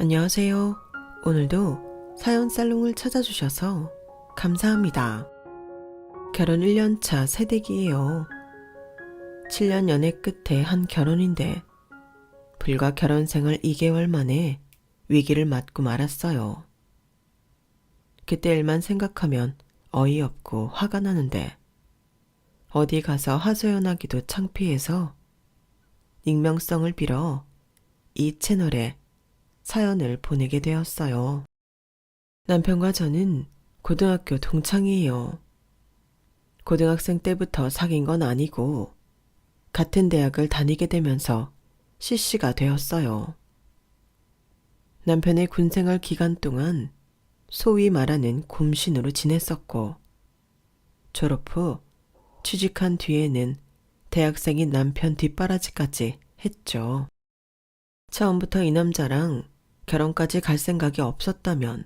안녕하세요. 오늘도 사연 살롱을 찾아주셔서 감사합니다. 결혼 1년차 새댁이에요. 7년 연애 끝에 한 결혼인데 불과 결혼 생활 2개월 만에 위기를 맞고 말았어요. 그때 일만 생각하면 어이없고 화가 나는데 어디 가서 하소연하기도 창피해서 익명성을 빌어 이 채널에 사연을 보내게 되었어요. 남편과 저는 고등학교 동창이에요. 고등학생 때부터 사귄 건 아니고 같은 대학을 다니게 되면서 CC가 되었어요. 남편의 군생활 기간 동안 소위 말하는 곰신으로 지냈었고 졸업 후 취직한 뒤에는 대학생인 남편 뒷바라지까지 했죠. 처음부터 이 남자랑 결혼까지 갈 생각이 없었다면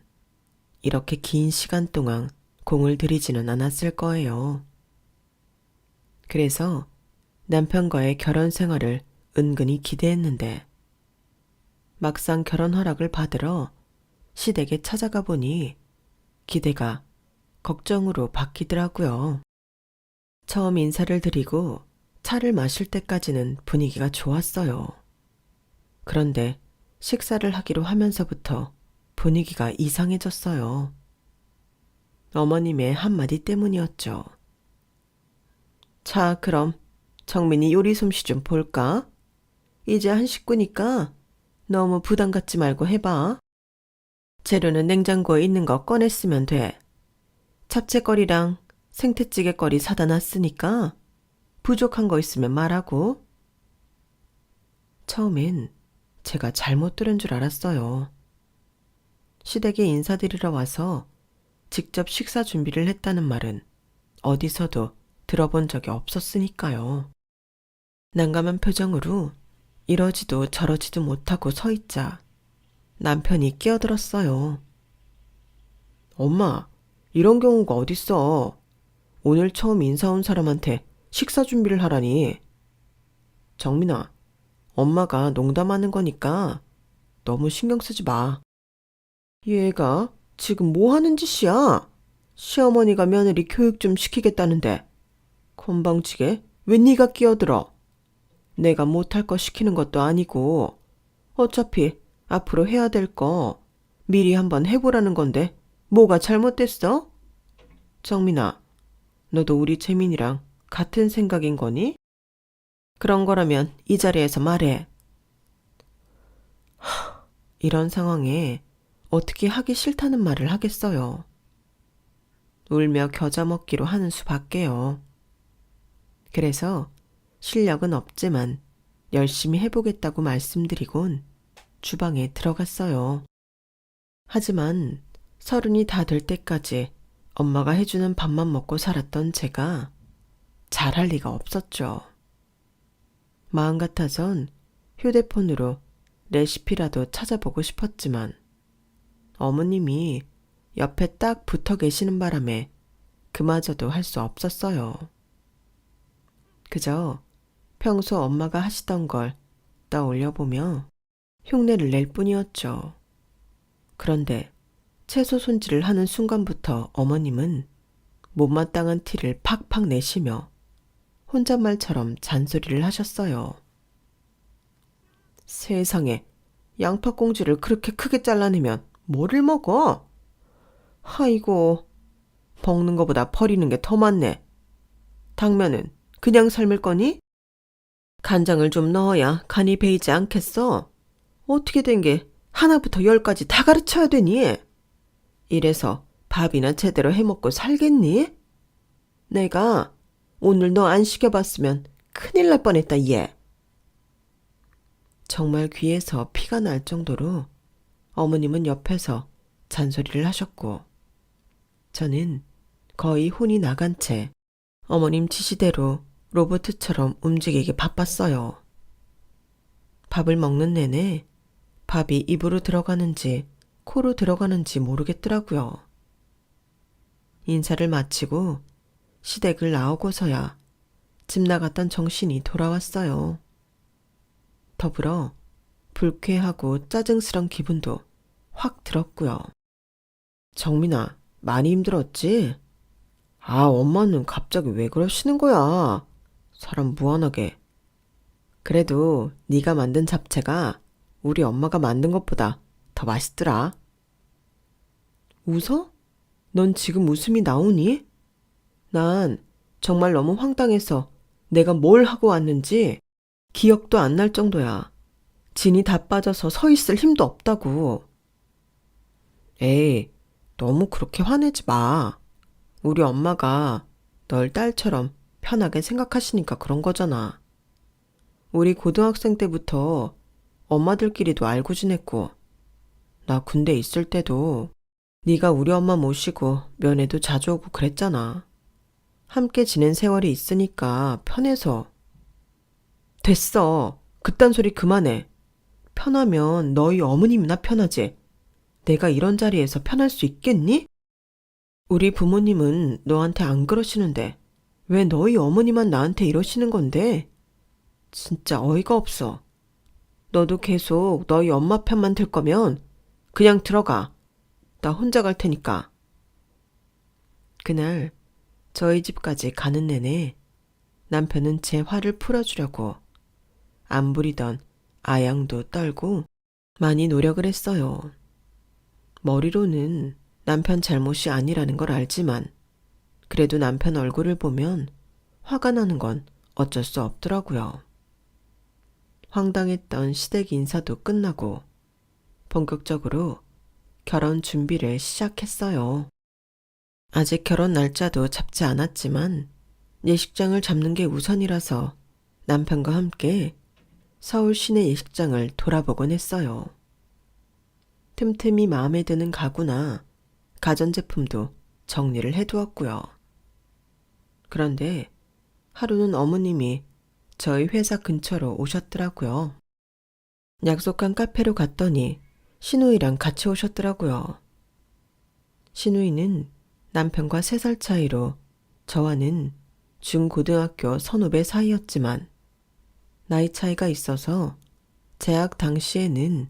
이렇게 긴 시간 동안 공을 들이지는 않았을 거예요. 그래서 남편과의 결혼 생활을 은근히 기대했는데 막상 결혼 허락을 받으러 시댁에 찾아가 보니 기대가 걱정으로 바뀌더라고요. 처음 인사를 드리고 차를 마실 때까지는 분위기가 좋았어요. 그런데 식사를 하기로 하면서부터 분위기가 이상해졌어요. 어머님의 한마디 때문이었죠. 자, 그럼 정민이 요리 솜씨 좀 볼까? 이제 한 식구니까 너무 부담 갖지 말고 해봐. 재료는 냉장고에 있는 거 꺼냈으면 돼. 잡채거리랑 생태찌개거리 사다 놨으니까 부족한 거 있으면 말하고. 처음엔 제가 잘못 들은 줄 알았어요. 시댁에 인사드리러 와서 직접 식사 준비를 했다는 말은 어디서도 들어본 적이 없었으니까요. 난감한 표정으로 이러지도 저러지도 못하고 서 있자 남편이 끼어들었어요. 엄마, 이런 경우가 어딨어. 오늘 처음 인사 온 사람한테 식사 준비를 하라니. 정민아, 엄마가 농담하는 거니까 너무 신경 쓰지 마. 얘가 지금 뭐 하는 짓이야? 시어머니가 며느리 교육 좀 시키겠다는데 건방지게 왜 네가 끼어들어? 내가 못할 거 시키는 것도 아니고 어차피 앞으로 해야 될 거 미리 한번 해보라는 건데 뭐가 잘못됐어? 정민아, 너도 우리 재민이랑 같은 생각인 거니? 그런 거라면 이 자리에서 말해. 이런 상황에 어떻게 하기 싫다는 말을 하겠어요. 울며 겨자 먹기로 하는 수밖에요. 그래서 실력은 없지만 열심히 해보겠다고 말씀드리곤 주방에 들어갔어요. 하지만 30이 다 될 때까지 엄마가 해주는 밥만 먹고 살았던 제가 잘할 리가 없었죠. 마음 같아선 휴대폰으로 레시피라도 찾아보고 싶었지만 어머님이 옆에 딱 붙어 계시는 바람에 그마저도 할 수 없었어요. 그저 평소 엄마가 하시던 걸 떠올려보며 흉내를 낼 뿐이었죠. 그런데 채소 손질을 하는 순간부터 어머님은 못마땅한 티를 팍팍 내시며 혼잣말처럼 잔소리를 하셨어요. 세상에, 양파꽁지를 그렇게 크게 잘라내면 뭐를 먹어? 아이고, 먹는 거보다 버리는 게 더 많네. 당면은 그냥 삶을 거니? 간장을 좀 넣어야 간이 배이지 않겠어? 어떻게 된 게 하나부터 10까지 다 가르쳐야 되니? 이래서 밥이나 제대로 해먹고 살겠니? 내가 오늘 너 안 시켜봤으면 큰일 날 뻔했다, 얘. 정말 귀에서 피가 날 정도로 어머님은 옆에서 잔소리를 하셨고 저는 거의 혼이 나간 채 어머님 지시대로 로봇처럼 움직이기 바빴어요. 밥을 먹는 내내 밥이 입으로 들어가는지 코로 들어가는지 모르겠더라고요. 인사를 마치고 시댁을 나오고서야 집 나갔던 정신이 돌아왔어요. 더불어 불쾌하고 짜증스런 기분도 확 들었고요. 정민아, 많이 힘들었지? 아, 엄마는 갑자기 왜 그러시는 거야? 사람 무한하게. 그래도 네가 만든 잡채가 우리 엄마가 만든 것보다 더 맛있더라. 웃어? 넌 지금 웃음이 나오니? 난 정말 너무 황당해서 내가 뭘 하고 왔는지 기억도 안 날 정도야. 진이 다 빠져서 서 있을 힘도 없다고. 에이, 너무 그렇게 화내지 마. 우리 엄마가 널 딸처럼 편하게 생각하시니까 그런 거잖아. 우리 고등학생 때부터 엄마들끼리도 알고 지냈고, 나 군대 있을 때도 네가 우리 엄마 모시고 면회도 자주 오고 그랬잖아. 함께 지낸 세월이 있으니까 편해서. 됐어. 그딴 소리 그만해. 편하면 너희 어머님이나 편하지. 내가 이런 자리에서 편할 수 있겠니? 우리 부모님은 너한테 안 그러시는데 왜 너희 어머니만 나한테 이러시는 건데? 진짜 어이가 없어. 너도 계속 너희 엄마 편만 들 거면 그냥 들어가. 나 혼자 갈 테니까. 그날 저희 집까지 가는 내내 남편은 제 화를 풀어주려고 안 부리던 아양도 떨고 많이 노력을 했어요. 머리로는 남편 잘못이 아니라는 걸 알지만 그래도 남편 얼굴을 보면 화가 나는 건 어쩔 수 없더라고요. 황당했던 시댁 인사도 끝나고 본격적으로 결혼 준비를 시작했어요. 아직 결혼 날짜도 잡지 않았지만 예식장을 잡는 게 우선이라서 남편과 함께 서울 시내 예식장을 돌아보곤 했어요. 틈틈이 마음에 드는 가구나 가전제품도 정리를 해두었고요. 그런데 하루는 어머님이 저희 회사 근처로 오셨더라고요. 약속한 카페로 갔더니 시누이랑 같이 오셨더라고요. 시누이는 남편과 3살 차이로 저와는 중고등학교 선후배 사이였지만 나이 차이가 있어서 재학 당시에는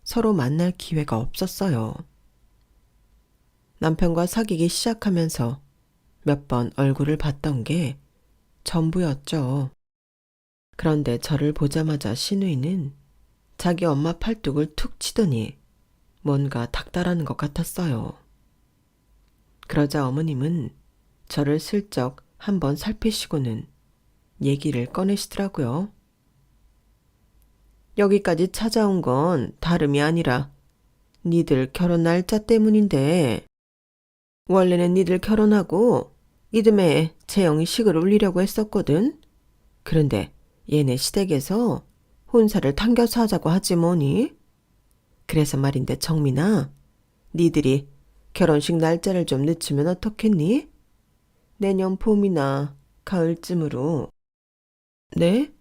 서로 만날 기회가 없었어요. 남편과 사귀기 시작하면서 몇 번 얼굴을 봤던 게 전부였죠. 그런데 저를 보자마자 시누이는 자기 엄마 팔뚝을 툭 치더니 뭔가 닥달하는 것 같았어요. 그러자 어머님은 저를 슬쩍 한번 살피시고는 얘기를 꺼내시더라고요. 여기까지 찾아온 건 다름이 아니라 니들 결혼 날짜 때문인데 원래는 니들 결혼하고 이듬해 재영이 식을 올리려고 했었거든. 그런데 얘네 시댁에서 혼사를 당겨서 하자고 하지 뭐니? 그래서 말인데 정민아, 니들이 결혼식 날짜를 좀 늦추면 어떻겠니? 내년 봄이나 가을쯤으로. 네?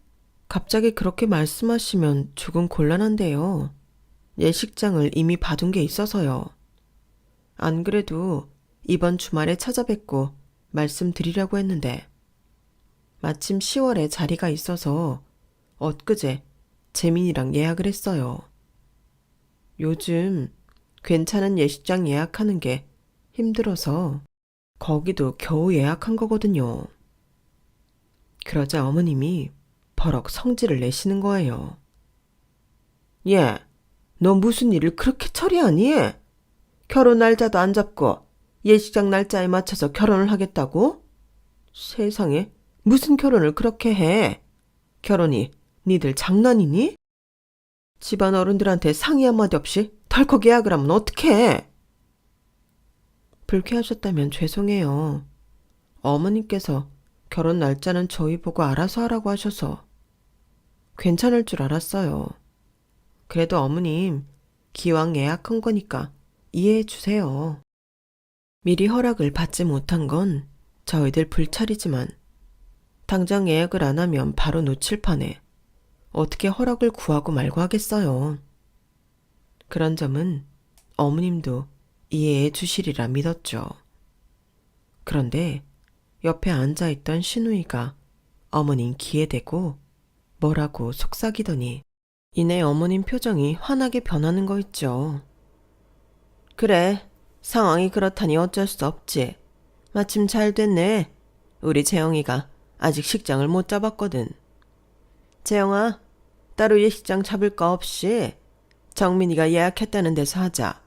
갑자기 그렇게 말씀하시면 조금 곤란한데요. 예식장을 이미 봐둔 게 있어서요. 안 그래도 이번 주말에 찾아뵙고 말씀드리려고 했는데 마침 10월에 자리가 있어서 엊그제 재민이랑 예약을 했어요. 요즘 괜찮은 예식장 예약하는 게 힘들어서 거기도 겨우 예약한 거거든요. 그러자 어머님이 버럭 성질을 내시는 거예요. 얘, 너 무슨 일을 그렇게 처리하니? 결혼 날짜도 안 잡고 예식장 날짜에 맞춰서 결혼을 하겠다고? 세상에, 무슨 결혼을 그렇게 해? 결혼이 니들 장난이니? 집안 어른들한테 상의 한마디 없이 덜컥 예약을 하면 어떡해? 불쾌하셨다면 죄송해요. 어머님께서 결혼 날짜는 저희 보고 알아서 하라고 하셔서 괜찮을 줄 알았어요. 그래도 어머님, 기왕 예약한 거니까 이해해 주세요. 미리 허락을 받지 못한 건 저희들 불찰이지만 당장 예약을 안 하면 바로 놓칠 판에 어떻게 허락을 구하고 말고 하겠어요. 그런 점은 어머님도 이해해 주시리라 믿었죠. 그런데 옆에 앉아있던 시누이가 어머님 귀에 대고 뭐라고 속삭이더니 이내 어머님 표정이 환하게 변하는 거 있죠. 그래, 상황이 그렇다니 어쩔 수 없지. 마침 잘 됐네. 우리 재영이가 아직 식장을 못 잡았거든. 재영아, 따로 예식장 잡을 거 없이 정민이가 예약했다는 데서 하자.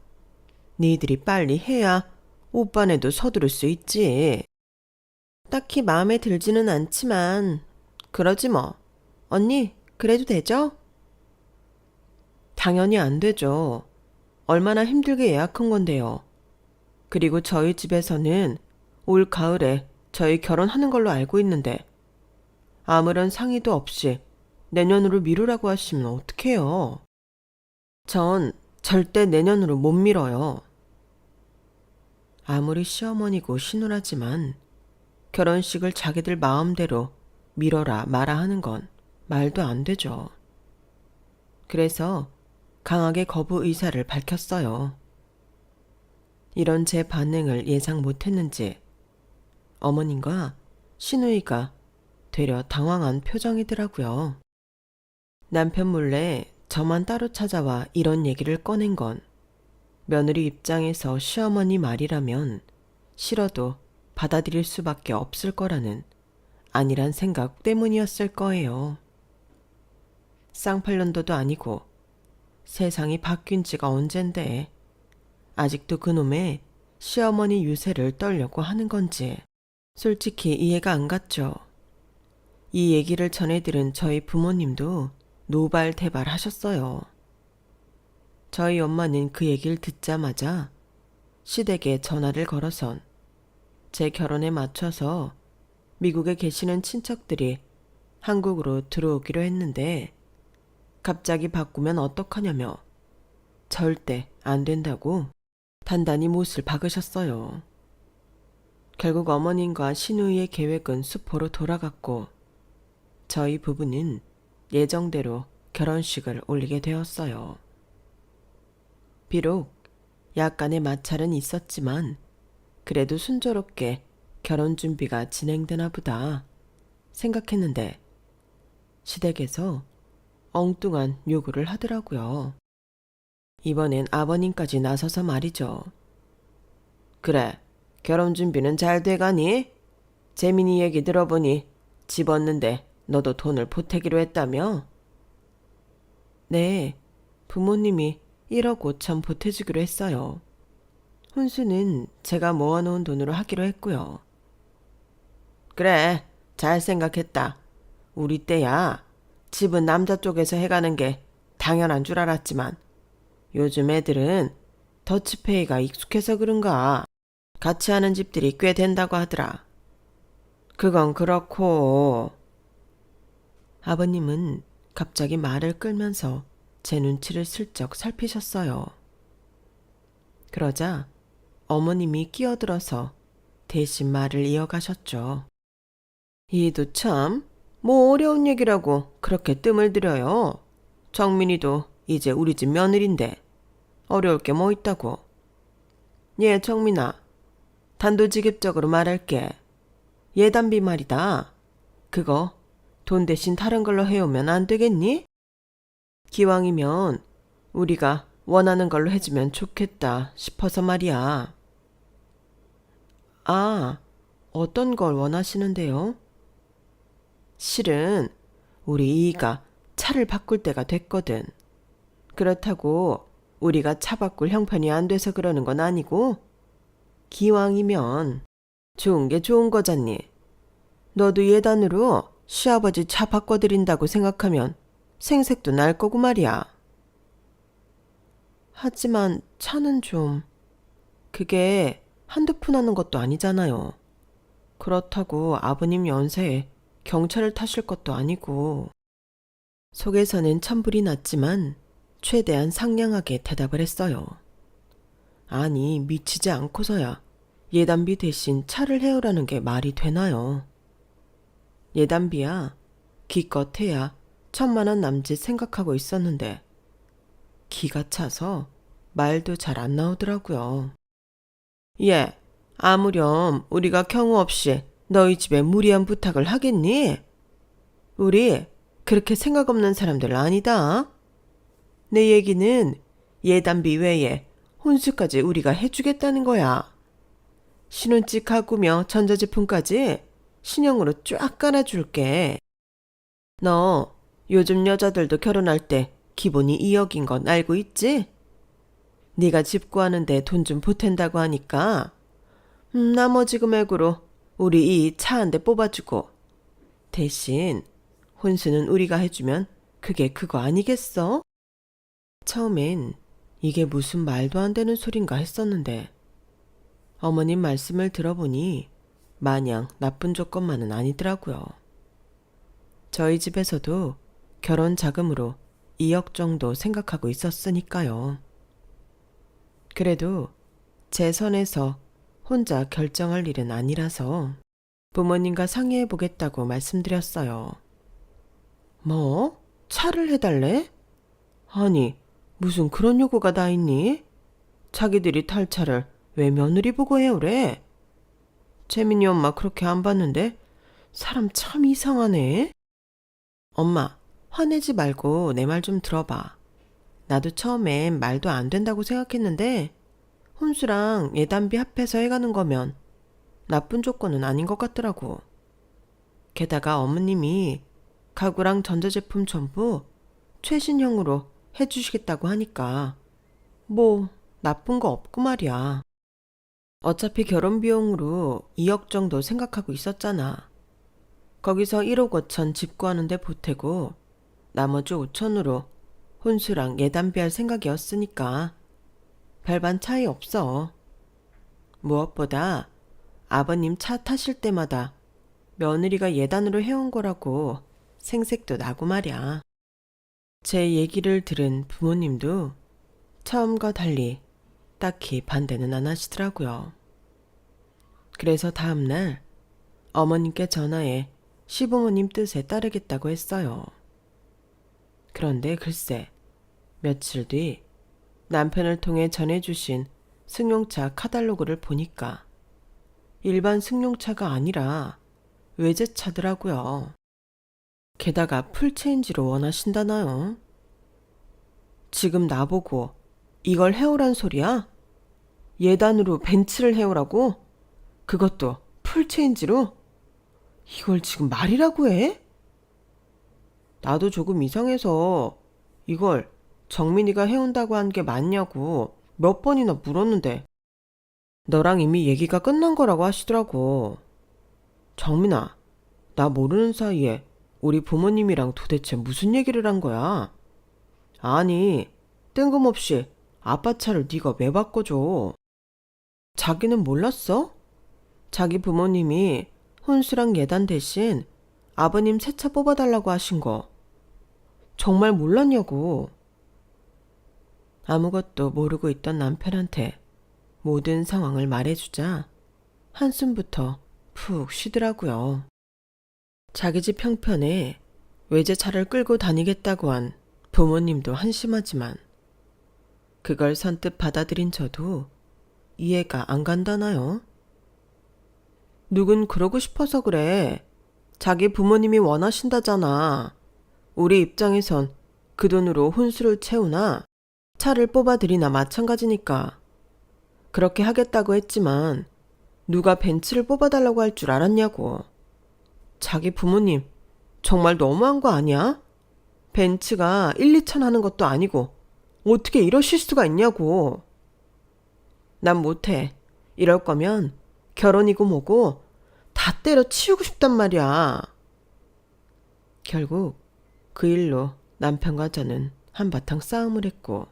니들이 빨리 해야 오빠네도 서두를 수 있지. 딱히 마음에 들지는 않지만 그러지 뭐. 언니, 그래도 되죠? 당연히 안 되죠. 얼마나 힘들게 예약한 건데요. 그리고 저희 집에서는 올 가을에 저희 결혼하는 걸로 알고 있는데 아무런 상의도 없이 내년으로 미루라고 하시면 어떡해요. 전 절대 내년으로 못 미뤄요. 아무리 시어머니고 시누라지만 결혼식을 자기들 마음대로 미뤄라 마라 하는 건 말도 안 되죠. 그래서 강하게 거부 의사를 밝혔어요. 이런 제 반응을 예상 못했는지 어머님과 시누이가 되려 당황한 표정이더라고요. 남편 몰래 저만 따로 찾아와 이런 얘기를 꺼낸 건 며느리 입장에서 시어머니 말이라면 싫어도 받아들일 수밖에 없을 거라는 안일한 생각 때문이었을 거예요. 쌍팔년도도 아니고 세상이 바뀐 지가 언젠데 아직도 그놈의 시어머니 유세를 떨려고 하는 건지 솔직히 이해가 안 갔죠. 이 얘기를 전해들은 저희 부모님도 노발대발 하셨어요. 저희 엄마는 그 얘기를 듣자마자 시댁에 전화를 걸어선 제 결혼에 맞춰서 미국에 계시는 친척들이 한국으로 들어오기로 했는데 갑자기 바꾸면 어떡하냐며 절대 안 된다고 단단히 못을 박으셨어요. 결국 어머님과 시누이의 계획은 수포로 돌아갔고 저희 부부는 예정대로 결혼식을 올리게 되었어요. 비록 약간의 마찰은 있었지만 그래도 순조롭게 결혼 준비가 진행되나 보다 생각했는데 시댁에서 엉뚱한 요구를 하더라고요. 이번엔 아버님까지 나서서 말이죠. 그래, 결혼 준비는 잘 돼가니? 재민이 얘기 들어보니 집 얻는데 너도 돈을 보태기로 했다며? 네, 부모님이 1억 5천 보태주기로 했어요. 혼수는 제가 모아놓은 돈으로 하기로 했고요. 그래, 잘 생각했다. 우리 때야 집은 남자 쪽에서 해가는 게 당연한 줄 알았지만 요즘 애들은 더치페이가 익숙해서 그런가 같이 하는 집들이 꽤 된다고 하더라. 그건 그렇고. 아버님은 갑자기 말을 끌면서 제 눈치를 슬쩍 살피셨어요. 그러자 어머님이 끼어들어서 대신 말을 이어가셨죠. 이도 참, 뭐 어려운 얘기라고 그렇게 뜸을 들여요. 정민이도 이제 우리 집 며느린데 어려울 게 뭐 있다고. 예, 정민아, 단도직입적으로 말할게. 예단비 말이다. 그거 돈 대신 다른 걸로 해오면 안 되겠니? 기왕이면 우리가 원하는 걸로 해주면 좋겠다 싶어서 말이야. 아, 어떤 걸 원하시는데요? 실은 우리 이이가 차를 바꿀 때가 됐거든. 그렇다고 우리가 차 바꿀 형편이 안 돼서 그러는 건 아니고 기왕이면 좋은 게 좋은 거잖니. 너도 예단으로 시아버지 차 바꿔드린다고 생각하면 생색도 날 거고 말이야. 하지만 차는 좀... 그게 한두 푼 하는 것도 아니잖아요. 그렇다고 아버님 연세에 경차를 타실 것도 아니고. 속에서는 천불이 났지만 최대한 상냥하게 대답을 했어요. 아니, 미치지 않고서야 예단비 대신 차를 해오라는 게 말이 되나요? 예단비야 기껏 해야 1,000만 원 남짓 생각하고 있었는데 기가 차서 말도 잘 안 나오더라고요. 예, 아무렴 우리가 경우 없이 너희 집에 무리한 부탁을 하겠니? 우리 그렇게 생각 없는 사람들 아니다. 내 얘기는 예단비 외에 혼수까지 우리가 해주겠다는 거야. 신혼집 가구며 전자제품까지 신형으로 쫙 깔아줄게. 너 요즘 여자들도 결혼할 때 기본이 2억인 건 알고 있지? 네가 집 구하는데 돈 좀 보탠다고 하니까 나머지 금액으로 우리 이 차 한 대 뽑아주고 대신 혼수는 우리가 해주면 그게 그거 아니겠어? 처음엔 이게 무슨 말도 안 되는 소린가 했었는데 어머님 말씀을 들어보니 마냥 나쁜 조건만은 아니더라고요. 저희 집에서도 결혼 자금으로 2억 정도 생각하고 있었으니까요. 그래도 제 선에서 혼자 결정할 일은 아니라서 부모님과 상의해 보겠다고 말씀드렸어요. 뭐? 차를 해달래? 아니, 무슨 그런 요구가 다 있니? 자기들이 탈 차를 왜 며느리 보고 해오래? 재민이 엄마 그렇게 안 봤는데 사람 참 이상하네. 엄마, 화내지 말고 내 말 좀 들어봐. 나도 처음엔 말도 안 된다고 생각했는데 혼수랑 예단비 합해서 해가는 거면 나쁜 조건은 아닌 것 같더라고. 게다가 어머님이 가구랑 전자제품 전부 최신형으로 해주시겠다고 하니까 뭐 나쁜 거 없고 말이야. 어차피 결혼 비용으로 2억 정도 생각하고 있었잖아. 거기서 1억 5천 집 구하는데 보태고 나머지 5천으로 혼수랑 예단비 할 생각이었으니까 별반 차이 없어. 무엇보다 아버님 차 타실 때마다 며느리가 예단으로 해온 거라고 생색도 나고 말이야. 제 얘기를 들은 부모님도 처음과 달리 딱히 반대는 안 하시더라고요. 그래서 다음날 어머님께 전화해 시부모님 뜻에 따르겠다고 했어요. 그런데 글쎄 며칠 뒤 남편을 통해 전해주신 승용차 카탈로그를 보니까 일반 승용차가 아니라 외제차더라고요. 게다가 풀체인지로 원하신다나요? 지금 나보고 이걸 해오란 소리야? 예단으로 벤츠를 해오라고? 그것도 풀체인지로? 이걸 지금 말이라고 해? 나도 조금 이상해서 이걸 정민이가 해온다고 한 게 맞냐고 몇 번이나 물었는데 너랑 이미 얘기가 끝난 거라고 하시더라고. 정민아, 나 모르는 사이에 우리 부모님이랑 도대체 무슨 얘기를 한 거야? 아니, 뜬금없이 아빠 차를 네가 왜 바꿔줘? 자기는 몰랐어? 자기 부모님이 혼수랑 예단 대신 아버님 새 차 뽑아달라고 하신 거 정말 몰랐냐고. 아무것도 모르고 있던 남편한테 모든 상황을 말해주자 한숨부터 푹 쉬더라고요. 자기 집 형편에 외제차를 끌고 다니겠다고 한 부모님도 한심하지만 그걸 선뜻 받아들인 저도 이해가 안 간다나요? 누군 그러고 싶어서 그래. 자기 부모님이 원하신다잖아. 우리 입장에선 그 돈으로 혼수를 채우나 차를 뽑아들이나 마찬가지니까. 그렇게 하겠다고 했지만 누가 벤츠를 뽑아달라고 할 줄 알았냐고. 자기 부모님 정말 너무한 거 아니야? 벤츠가 1, 2천 하는 것도 아니고 어떻게 이러실 수가 있냐고. 난 못해. 이럴 거면 결혼이고 뭐고 다 때려치우고 싶단 말이야. 결국 그 일로 남편과 저는 한바탕 싸움을 했고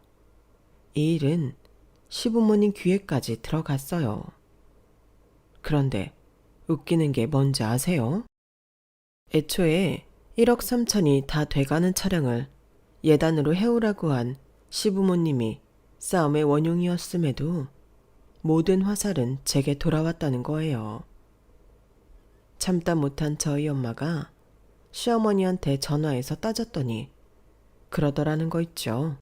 이 일은 시부모님 귀에까지 들어갔어요. 그런데 웃기는 게 뭔지 아세요? 애초에 1억 3천이 다 돼가는 차량을 예단으로 해오라고 한 시부모님이 싸움의 원흉이었음에도 모든 화살은 제게 돌아왔다는 거예요. 참다 못한 저희 엄마가 시어머니한테 전화해서 따졌더니 그러더라는 거 있죠.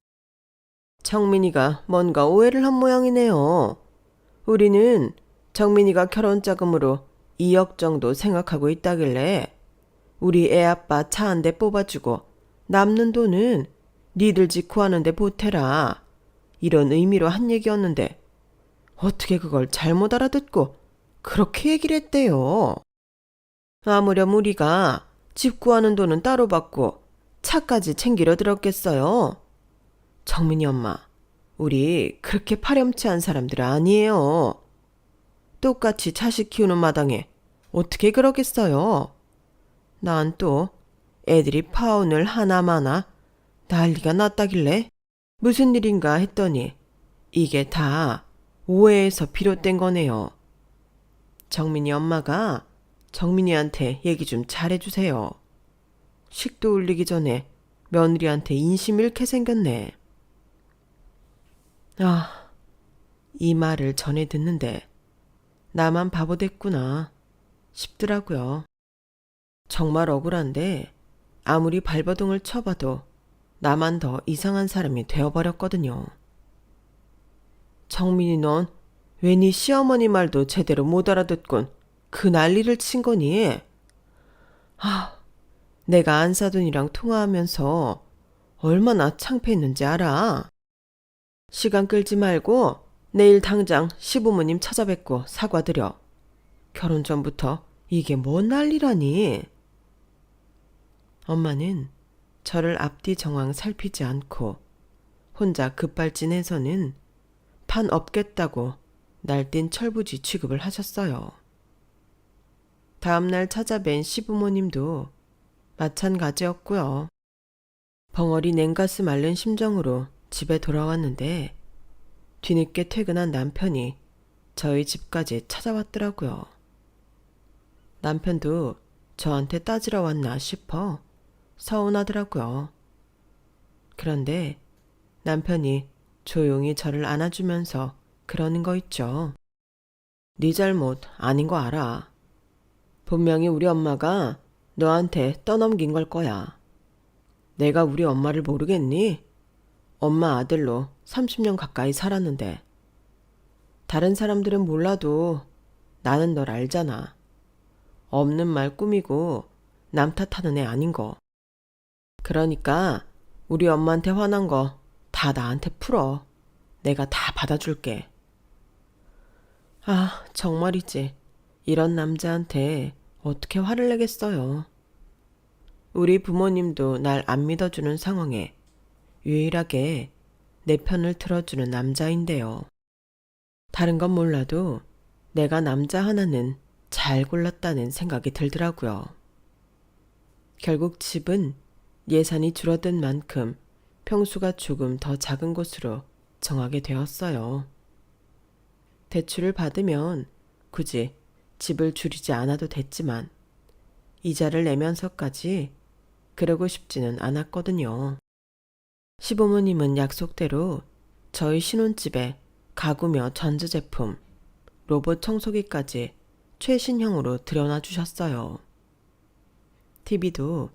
정민이가 뭔가 오해를 한 모양이네요. 우리는 정민이가 결혼자금으로 2억 정도 생각하고 있다길래 우리 애 아빠 차 한 대 뽑아주고 남는 돈은 니들 집 구하는데 보태라. 이런 의미로 한 얘기였는데 어떻게 그걸 잘못 알아듣고 그렇게 얘기를 했대요. 아무렴 우리가 집 구하는 돈은 따로 받고 차까지 챙기려 들었겠어요. 정민이 엄마, 우리 그렇게 파렴치한 사람들 아니에요. 똑같이 자식 키우는 마당에 어떻게 그러겠어요. 난 또 애들이 파혼을 하나마나 난리가 났다길래 무슨 일인가 했더니 이게 다 오해에서 비롯된 거네요. 정민이 엄마가 정민이한테 얘기 좀 잘해주세요. 식도 올리기 전에 며느리한테 인심 잃게 생겼네. 아, 이 말을 전해 듣는데 나만 바보 됐구나 싶더라고요. 정말 억울한데 아무리 발버둥을 쳐봐도 나만 더 이상한 사람이 되어버렸거든요. 정민이 넌 왜 네 시어머니 말도 제대로 못 알아듣곤 그 난리를 친 거니? 내가 안사돈이랑 통화하면서 얼마나 창피했는지 알아? 시간 끌지 말고 내일 당장 시부모님 찾아뵙고 사과드려. 결혼 전부터 이게 뭔 난리라니? 엄마는 저를 앞뒤 정황 살피지 않고 혼자 급발진해서는 판 없겠다고 날뛴 철부지 취급을 하셨어요. 다음날 찾아뵌 시부모님도 마찬가지였고요. 벙어리 냉가슴 앓는 심정으로 집에 돌아왔는데 뒤늦게 퇴근한 남편이 저희 집까지 찾아왔더라고요. 남편도 저한테 따지러 왔나 싶어 서운하더라고요. 그런데 남편이 조용히 저를 안아주면서 그러는 거 있죠. 네 잘못 아닌 거 알아. 분명히 우리 엄마가 너한테 떠넘긴 걸 거야. 내가 우리 엄마를 모르겠니? 엄마 아들로 30년 가까이 살았는데. 다른 사람들은 몰라도 나는 널 알잖아. 없는 말 꾸미고 남 탓하는 애 아닌 거. 그러니까 우리 엄마한테 화난 거 다 나한테 풀어. 내가 다 받아줄게. 아, 정말이지. 이런 남자한테 어떻게 화를 내겠어요. 우리 부모님도 날 안 믿어주는 상황에 유일하게 내 편을 들어주는 남자인데요. 다른 건 몰라도 내가 남자 하나는 잘 골랐다는 생각이 들더라고요. 결국 집은 예산이 줄어든 만큼 평수가 조금 더 작은 곳으로 정하게 되었어요. 대출을 받으면 굳이 집을 줄이지 않아도 됐지만 이자를 내면서까지 그러고 싶지는 않았거든요. 시부모님은 약속대로 저희 신혼집에 가구며 전자제품, 로봇 청소기까지 최신형으로 들여놔 주셨어요. TV도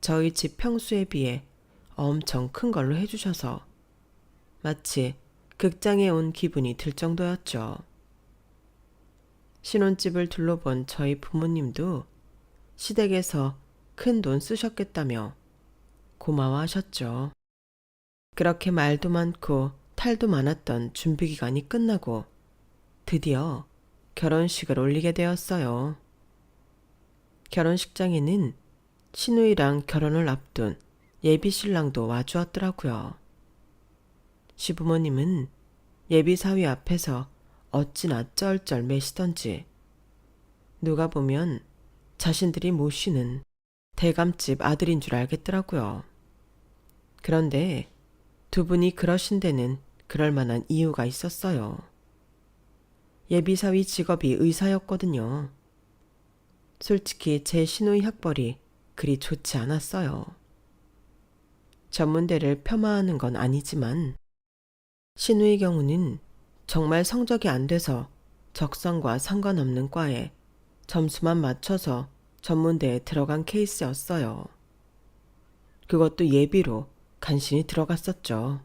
저희 집 평수에 비해 엄청 큰 걸로 해주셔서 마치 극장에 온 기분이 들 정도였죠. 신혼집을 둘러본 저희 부모님도 시댁에서 큰 돈 쓰셨겠다며 고마워하셨죠. 그렇게 말도 많고 탈도 많았던 준비기간이 끝나고 드디어 결혼식을 올리게 되었어요. 결혼식장에는 시누이랑 결혼을 앞둔 예비신랑도 와주었더라고요. 시부모님은 예비사위 앞에서 어찌나 쩔쩔 매시던지 누가 보면 자신들이 모시는 대감집 아들인 줄 알겠더라고요. 그런데 두 분이 그러신 데는 그럴 만한 이유가 있었어요. 예비사위 직업이 의사였거든요. 솔직히 제 시누이 학벌이 그리 좋지 않았어요. 전문대를 폄하하는 건 아니지만 시누이 경우는 정말 성적이 안 돼서 적성과 상관없는 과에 점수만 맞춰서 전문대에 들어간 케이스였어요. 그것도 예비로 간신히 들어갔었죠.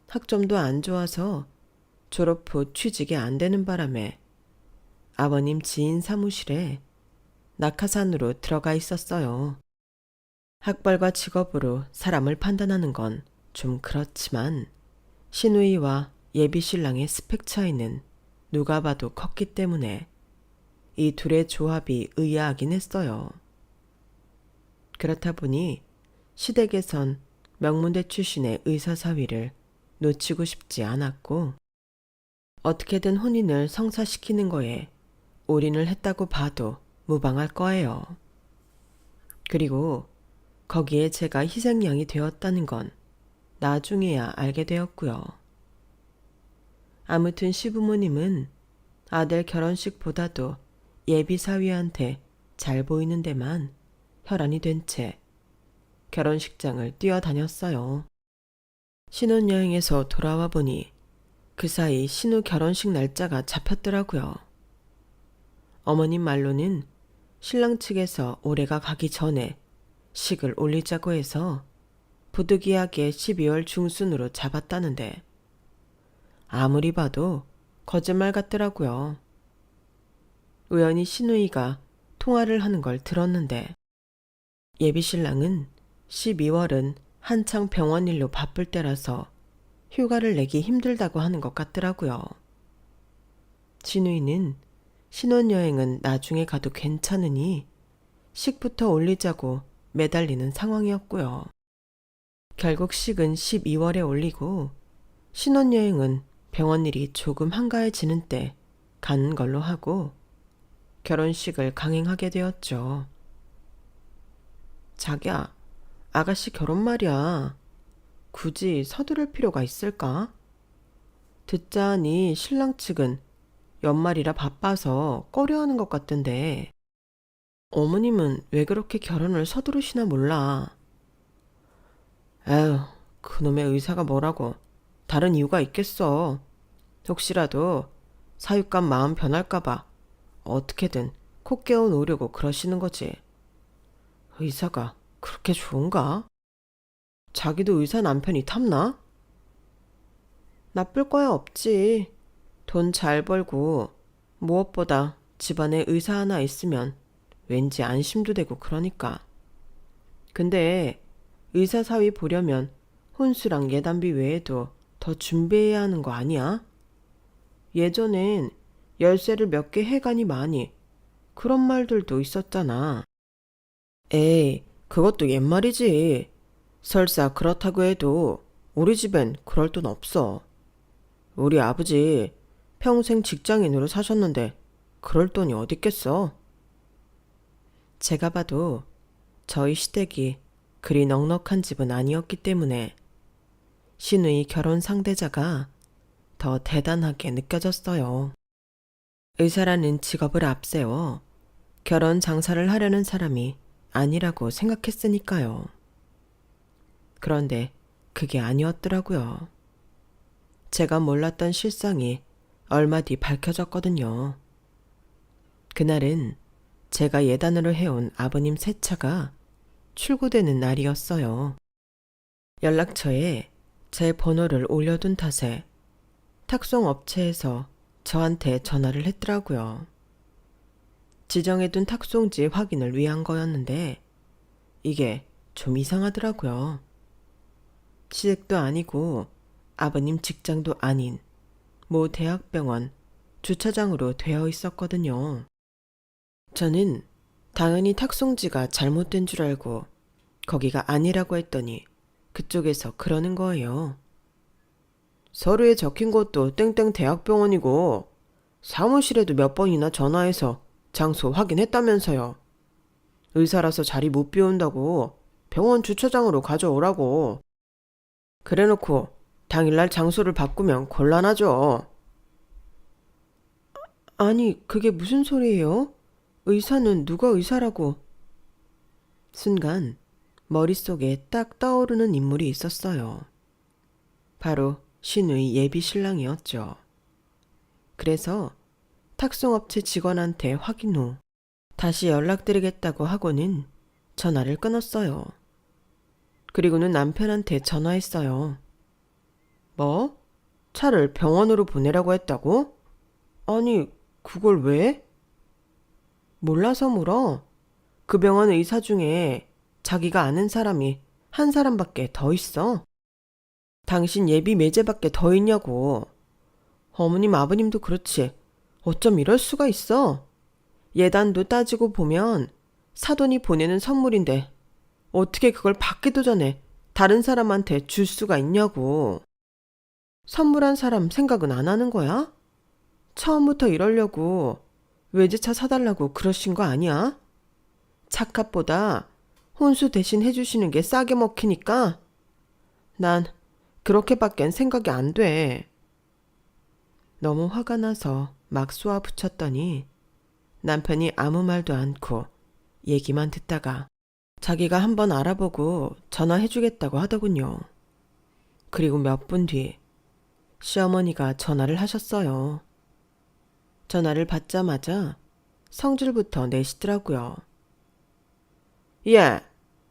학점도 안 좋아서 졸업 후 취직이 안 되는 바람에 아버님 지인 사무실에 낙하산으로 들어가 있었어요. 학벌과 직업으로 사람을 판단하는 건 좀 그렇지만 신우이와 예비 신랑의 스펙 차이는 누가 봐도 컸기 때문에 이 둘의 조합이 의아하긴 했어요. 그렇다 보니 시댁에선 명문대 출신의 의사 사위를 놓치고 싶지 않았고 어떻게든 혼인을 성사시키는 거에 올인을 했다고 봐도 무방할 거예요. 그리고 거기에 제가 희생양이 되었다는 건 나중에야 알게 되었고요. 아무튼 시부모님은 아들 결혼식보다도 예비 사위한테 잘 보이는 데만 혈안이 된 채 결혼식장을 뛰어다녔어요. 신혼여행에서 돌아와 보니 그 사이 신우 결혼식 날짜가 잡혔더라고요. 어머님 말로는 신랑 측에서 올해가 가기 전에 식을 올리자고 해서 부득이하게 12월 중순으로 잡았다는데 아무리 봐도 거짓말 같더라고요. 우연히 신우이가 통화를 하는 걸 들었는데 예비 신랑은 12월은 한창 병원 일로 바쁠 때라서 휴가를 내기 힘들다고 하는 것 같더라고요. 신우이는 신혼여행은 나중에 가도 괜찮으니 식부터 올리자고 매달리는 상황이었고요. 결국 식은 12월에 올리고 신혼여행은 병원 일이 조금 한가해지는 때 가는 걸로 하고 결혼식을 강행하게 되었죠. 자기야, 아가씨 결혼 말이야. 굳이 서두를 필요가 있을까? 듣자 하니 신랑 측은 연말이라 바빠서 꺼려하는 것 같던데 어머님은 왜 그렇게 결혼을 서두르시나 몰라. 에휴, 그놈의 의사가 뭐라고 다른 이유가 있겠어. 혹시라도 사육감 마음 변할까봐 어떻게든 코 깨워 놓으려고 그러시는 거지. 의사가 그렇게 좋은가? 자기도 의사 남편이 탐나? 나쁠 거야 없지. 돈 잘 벌고 무엇보다 집안에 의사 하나 있으면 왠지 안심도 되고 그러니까. 근데 의사 사위 보려면 혼수랑 예단비 외에도 더 준비해야 하는 거 아니야? 예전엔 열쇠를 몇 개 해가니 많이 그런 말들도 있었잖아. 에이, 그것도 옛말이지. 설사 그렇다고 해도 우리 집엔 그럴 돈 없어. 우리 아버지 평생 직장인으로 사셨는데 그럴 돈이 어딨겠어? 제가 봐도 저희 시댁이 그리 넉넉한 집은 아니었기 때문에 신우이 결혼 상대자가 더 대단하게 느껴졌어요. 의사라는 직업을 앞세워 결혼 장사를 하려는 사람이 아니라고 생각했으니까요. 그런데 그게 아니었더라고요. 제가 몰랐던 실상이 얼마 뒤 밝혀졌거든요. 그날은 제가 예단으로 해온 아버님 새 차가 출고되는 날이었어요. 연락처에 제 번호를 올려둔 탓에 탁송 업체에서 저한테 전화를 했더라고요. 지정해둔 탁송지 확인을 위한 거였는데 이게 좀 이상하더라고요. 시댁도 아니고 아버님 직장도 아닌 모 대학병원 주차장으로 되어 있었거든요. 저는 당연히 탁송지가 잘못된 줄 알고 거기가 아니라고 했더니 그쪽에서 그러는 거예요. 서류에 적힌 것도 땡땡 대학병원이고 사무실에도 몇 번이나 전화해서 장소 확인했다면서요. 의사라서 자리 못 비운다고 병원 주차장으로 가져오라고. 그래놓고 당일날 장소를 바꾸면 곤란하죠. 아니, 그게 무슨 소리예요? 의사는 누가 의사라고? 순간 머릿속에 딱 떠오르는 인물이 있었어요. 바로 신우이 예비 신랑이었죠. 그래서 탁송업체 직원한테 확인 후 다시 연락드리겠다고 하고는 전화를 끊었어요. 그리고는 남편한테 전화했어요. 뭐? 차를 병원으로 보내라고 했다고? 아니, 그걸 왜? 몰라서 물어. 그 병원 의사 중에 자기가 아는 사람이 한 사람밖에 더 있어? 당신 예비 매제밖에 더 있냐고. 어머님 아버님도 그렇지. 어쩜 이럴 수가 있어? 예단도 따지고 보면 사돈이 보내는 선물인데 어떻게 그걸 받기도 전에 다른 사람한테 줄 수가 있냐고. 선물한 사람 생각은 안 하는 거야? 처음부터 이러려고 외제차 사달라고 그러신 거 아니야? 착값보다 혼수 대신 해주시는 게 싸게 먹히니까 난 그렇게밖엔 생각이 안 돼. 너무 화가 나서 막 쏘아붙였더니 남편이 아무 말도 않고 얘기만 듣다가 자기가 한번 알아보고 전화해주겠다고 하더군요. 그리고 몇 분 뒤 시어머니가 전화를 하셨어요. 전화를 받자마자 성질부터 내시더라고요. 예,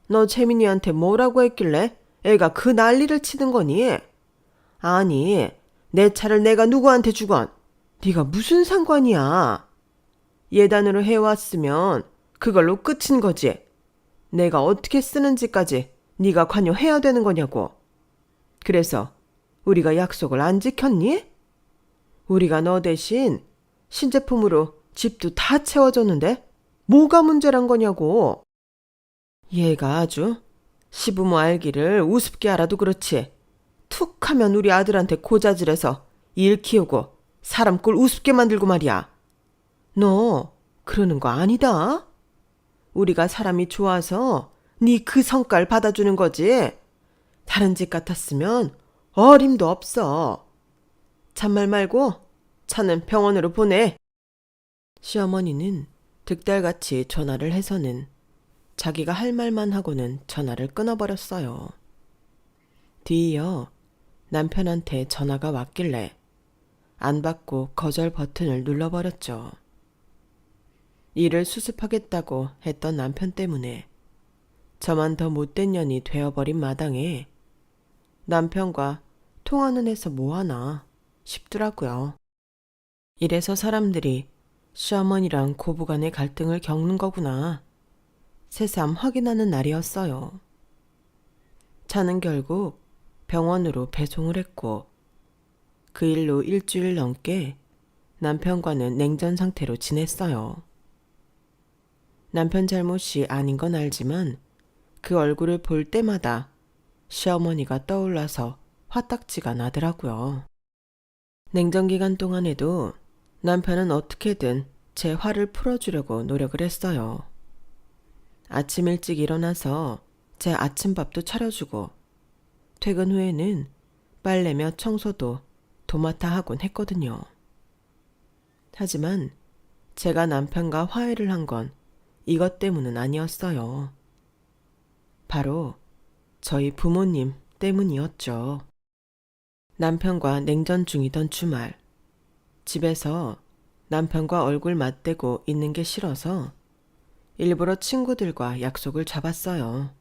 너 채민이한테 뭐라고 했길래 애가 그 난리를 치는 거니? 아니, 내 차를 내가 누구한테 주건 네가 무슨 상관이야? 예단으로 해왔으면 그걸로 끝인 거지. 내가 어떻게 쓰는지까지 네가 관여해야 되는 거냐고. 그래서 우리가 약속을 안 지켰니? 우리가 너 대신 신제품으로 집도 다 채워줬는데 뭐가 문제란 거냐고. 얘가 아주 시부모 알기를 우습게 알아도 그렇지. 툭 하면 우리 아들한테 고자질해서 일 키우고 사람 꼴 우습게 만들고 말이야. 너 그러는 거 아니다. 우리가 사람이 좋아서 네 그 성깔 받아주는 거지. 다른 집 같았으면 어림도 없어. 잔말 말고 차는 병원으로 보내. 시어머니는 득달같이 전화를 해서는 자기가 할 말만 하고는 전화를 끊어버렸어요. 뒤이어 남편한테 전화가 왔길래 안 받고 거절 버튼을 눌러버렸죠. 일을 수습하겠다고 했던 남편 때문에 저만 더 못된 년이 되어버린 마당에 남편과 통화는 해서 뭐하나 싶더라고요. 이래서 사람들이 시어머니랑 고부간의 갈등을 겪는 거구나 새삼 확인하는 날이었어요. 차는 결국 병원으로 배송을 했고 그 일로 일주일 넘게 남편과는 냉전 상태로 지냈어요. 남편 잘못이 아닌 건 알지만 그 얼굴을 볼 때마다 시어머니가 떠올라서 화딱지가 나더라고요. 냉전 기간 동안에도 남편은 어떻게든 제 화를 풀어주려고 노력을 했어요. 아침 일찍 일어나서 제 아침밥도 차려주고 퇴근 후에는 빨래며 청소도 도맡아 하곤 했거든요. 하지만 제가 남편과 화해를 한 건 이것 때문은 아니었어요. 바로 저희 부모님 때문이었죠. 남편과 냉전 중이던 주말, 집에서 남편과 얼굴 맞대고 있는 게 싫어서 일부러 친구들과 약속을 잡았어요.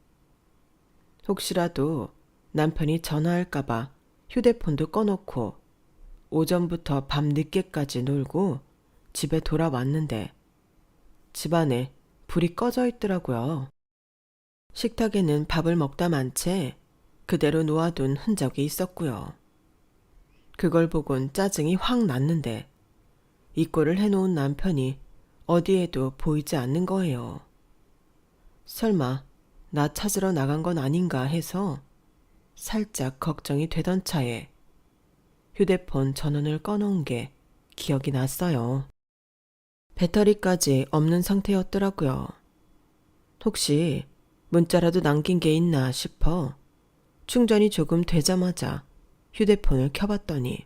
혹시라도 남편이 전화할까봐 휴대폰도 꺼놓고 오전부터 밤 늦게까지 놀고 집에 돌아왔는데 집안에 불이 꺼져 있더라고요. 식탁에는 밥을 먹다 만 채 그대로 놓아둔 흔적이 있었고요. 그걸 보곤 짜증이 확 났는데 이 꼴을 해놓은 남편이 어디에도 보이지 않는 거예요. 설마 나 찾으러 나간 건 아닌가 해서 살짝 걱정이 되던 차에 휴대폰 전원을 꺼놓은 게 기억이 났어요. 배터리까지 없는 상태였더라고요. 혹시 문자라도 남긴 게 있나 싶어 충전이 조금 되자마자 휴대폰을 켜봤더니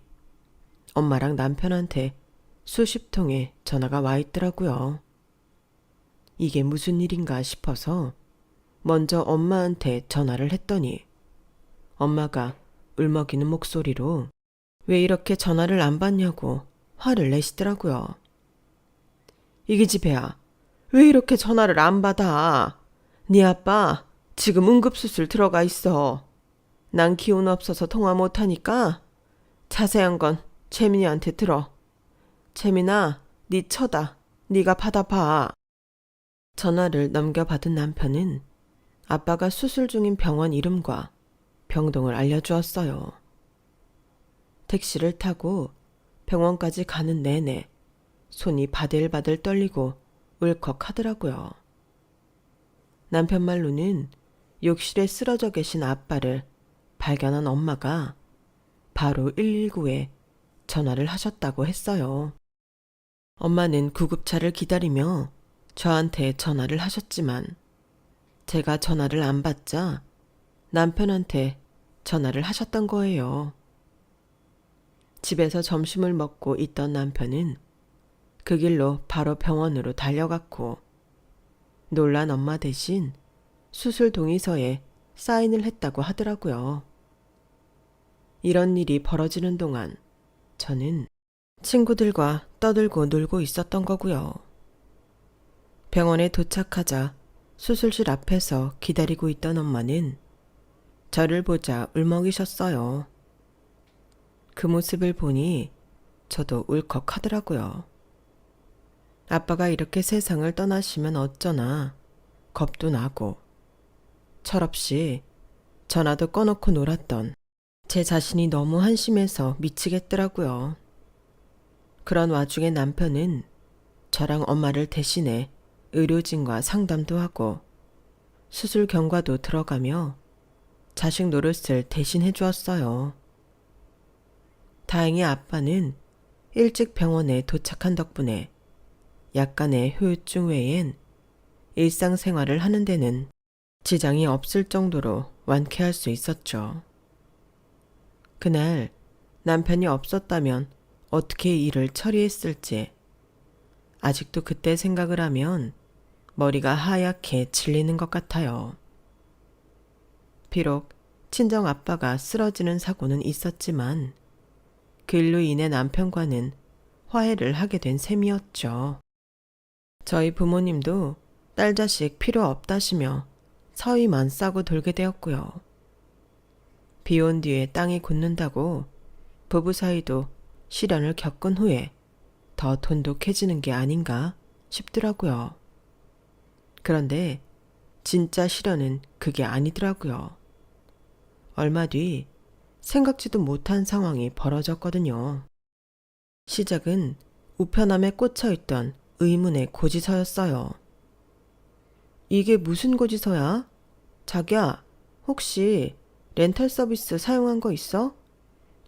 엄마랑 남편한테 수십 통의 전화가 와 있더라고요. 이게 무슨 일인가 싶어서 먼저 엄마한테 전화를 했더니 엄마가 울먹이는 목소리로 왜 이렇게 전화를 안 받냐고 화를 내시더라고요. 이기 집애야, 왜 이렇게 전화를 안 받아? 네 아빠 지금 응급수술 들어가 있어. 난 기운 없어서 통화 못하니까 자세한 건 채민이한테 들어. 채민아, 네 처다. 네가 받아봐. 전화를 넘겨받은 남편은 아빠가 수술 중인 병원 이름과 병동을 알려주었어요. 택시를 타고 병원까지 가는 내내 손이 바들바들 떨리고 울컥하더라고요. 남편 말로는 욕실에 쓰러져 계신 아빠를 발견한 엄마가 바로 119에 전화를 하셨다고 했어요. 엄마는 구급차를 기다리며 저한테 전화를 하셨지만 제가 전화를 안 받자 남편한테 전화를 하셨던 거예요. 집에서 점심을 먹고 있던 남편은 그 길로 바로 병원으로 달려갔고 놀란 엄마 대신 수술 동의서에 사인을 했다고 하더라고요. 이런 일이 벌어지는 동안 저는 친구들과 떠들고 놀고 있었던 거고요. 병원에 도착하자 수술실 앞에서 기다리고 있던 엄마는 저를 보자 울먹이셨어요. 그 모습을 보니 저도 울컥하더라고요. 아빠가 이렇게 세상을 떠나시면 어쩌나 겁도 나고 철없이 전화도 꺼놓고 놀았던 제 자신이 너무 한심해서 미치겠더라고요. 그런 와중에 남편은 저랑 엄마를 대신해 의료진과 상담도 하고 수술 경과도 들어가며 자식 노릇을 대신 해주었어요. 다행히 아빠는 일찍 병원에 도착한 덕분에 약간의 후유증 외엔 일상생활을 하는 데는 지장이 없을 정도로 완쾌할 수 있었죠. 그날 남편이 없었다면 어떻게 일을 처리했을지 아직도 그때 생각을 하면 머리가 하얗게 질리는 것 같아요. 비록 친정 아빠가 쓰러지는 사고는 있었지만 그 일로 인해 남편과는 화해를 하게 된 셈이었죠. 저희 부모님도 딸 자식 필요 없다시며 서위만 싸고 돌게 되었고요. 비 온 뒤에 땅이 굳는다고 부부 사이도 시련을 겪은 후에 더 돈독해지는 게 아닌가 싶더라고요. 그런데 진짜 시련은 그게 아니더라고요. 얼마 뒤 생각지도 못한 상황이 벌어졌거든요. 시작은 우편함에 꽂혀있던 의문의 고지서였어요. 이게 무슨 고지서야? 자기야, 혹시 렌탈 서비스 사용한 거 있어?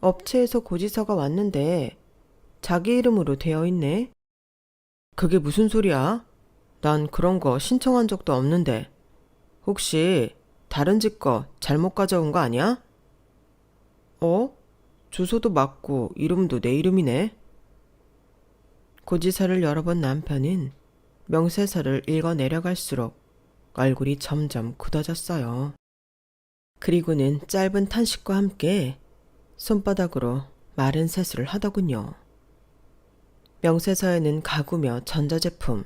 업체에서 고지서가 왔는데 자기 이름으로 되어 있네. 그게 무슨 소리야? 난 그런 거 신청한 적도 없는데. 혹시 다른 집 거 잘못 가져온 거 아니야? 주소도 맞고 이름도 내 이름이네. 고지서를 열어본 남편은 명세서를 읽어 내려갈수록 얼굴이 점점 굳어졌어요. 그리고는 짧은 탄식과 함께 손바닥으로 마른 세수를 하더군요. 명세서에는 가구며 전자제품,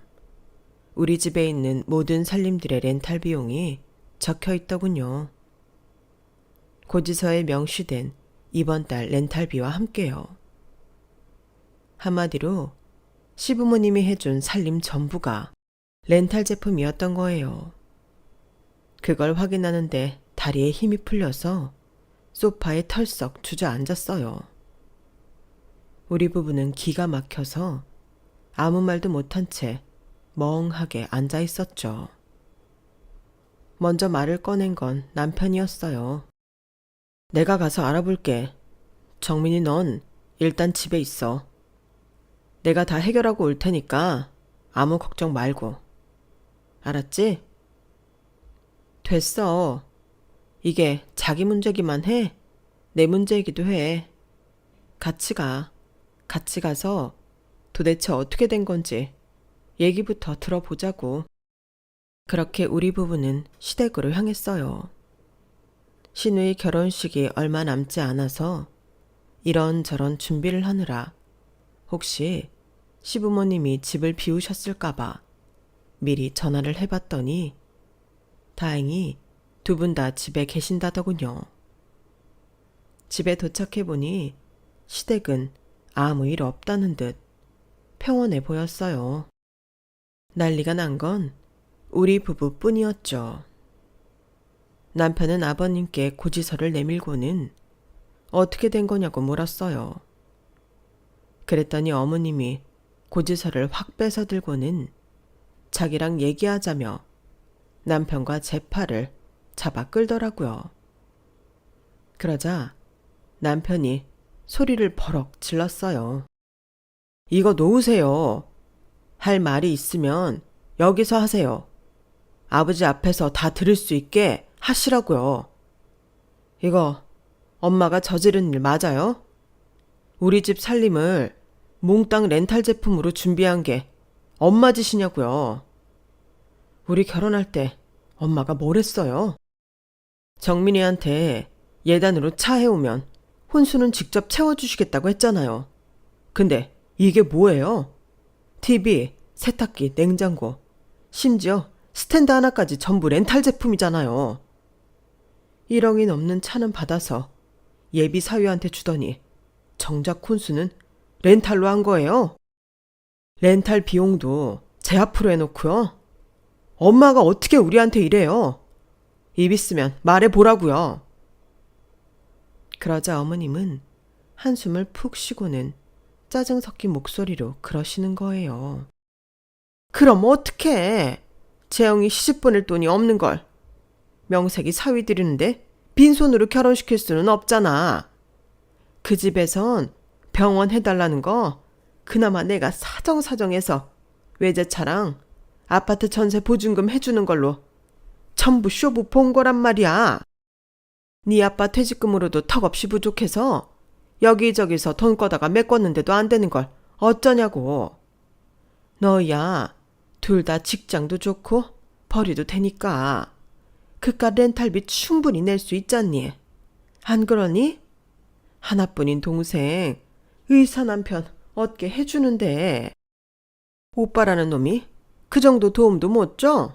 우리 집에 있는 모든 살림들의 렌탈 비용이 적혀 있더군요. 고지서에 명시된 이번 달 렌탈비와 함께요. 한마디로 시부모님이 해준 살림 전부가 렌탈 제품이었던 거예요. 그걸 확인하는데 다리에 힘이 풀려서 소파에 털썩 주저앉았어요. 우리 부부는 기가 막혀서 아무 말도 못한 채 멍하게 앉아 있었죠. 먼저 말을 꺼낸 건 남편이었어요. 내가 가서 알아볼게. 정민이 넌 일단 집에 있어. 내가 다 해결하고 올 테니까 아무 걱정 말고. 알았지? 됐어. 이게 자기 문제기만 해? 내 문제이기도 해. 같이 가. 같이 가서 도대체 어떻게 된 건지 얘기부터 들어보자고. 그렇게 우리 부부는 시댁으로 향했어요. 신우의 결혼식이 얼마 남지 않아서 이런저런 준비를 하느라 혹시 시부모님이 집을 비우셨을까봐 미리 전화를 해봤더니 다행히 두 분 다 집에 계신다더군요. 집에 도착해보니 시댁은 아무 일 없다는 듯 평온해 보였어요. 난리가 난 건 우리 부부뿐이었죠. 남편은 아버님께 고지서를 내밀고는 어떻게 된 거냐고 물었어요. 그랬더니 어머님이 고지서를 확 빼서 들고는 자기랑 얘기하자며 남편과 제 팔을 잡아 끌더라고요. 그러자 남편이 소리를 버럭 질렀어요. 이거 놓으세요. 할 말이 있으면 여기서 하세요. 아버지 앞에서 다 들을 수 있게 하시라고요. 이거 엄마가 저지른 일 맞아요? 우리 집 살림을 몽땅 렌탈 제품으로 준비한 게 엄마 짓이냐고요. 우리 결혼할 때 엄마가 뭘 했어요? 정민이한테 예단으로 차 해오면 혼수는 직접 채워주시겠다고 했잖아요. 근데 이게 뭐예요? TV, 세탁기, 냉장고, 심지어 스탠드 하나까지 전부 렌탈 제품이잖아요. 1억이 넘는 차는 받아서 예비 사위한테 주더니 정작 혼수는 렌탈로 한 거예요. 렌탈 비용도 제 앞으로 해놓고요. 엄마가 어떻게 우리한테 이래요? 입 있으면 말해보라고요. 그러자 어머님은 한숨을 푹 쉬고는 짜증 섞인 목소리로 그러시는 거예요. 그럼 어떡해? 재영이 시집 보낼 돈이 없는 걸. 명색이 사위 들이는데 빈손으로 결혼시킬 수는 없잖아. 그 집에선 병원 해달라는 거 그나마 내가 사정사정해서 외제차랑 아파트 전세 보증금 해주는 걸로 전부 쇼부 본 거란 말이야. 네 아빠 퇴직금으로도 턱없이 부족해서 여기저기서 돈 꺼다가 메꿨는데도 안 되는 걸 어쩌냐고. 너야 둘 다 직장도 좋고 벌이도 되니까 그깟 렌탈비 충분히 낼 수 있잖니. 안 그러니? 하나뿐인 동생 의사 남편 얻게 해주는데 오빠라는 놈이 그 정도 도움도 못 줘?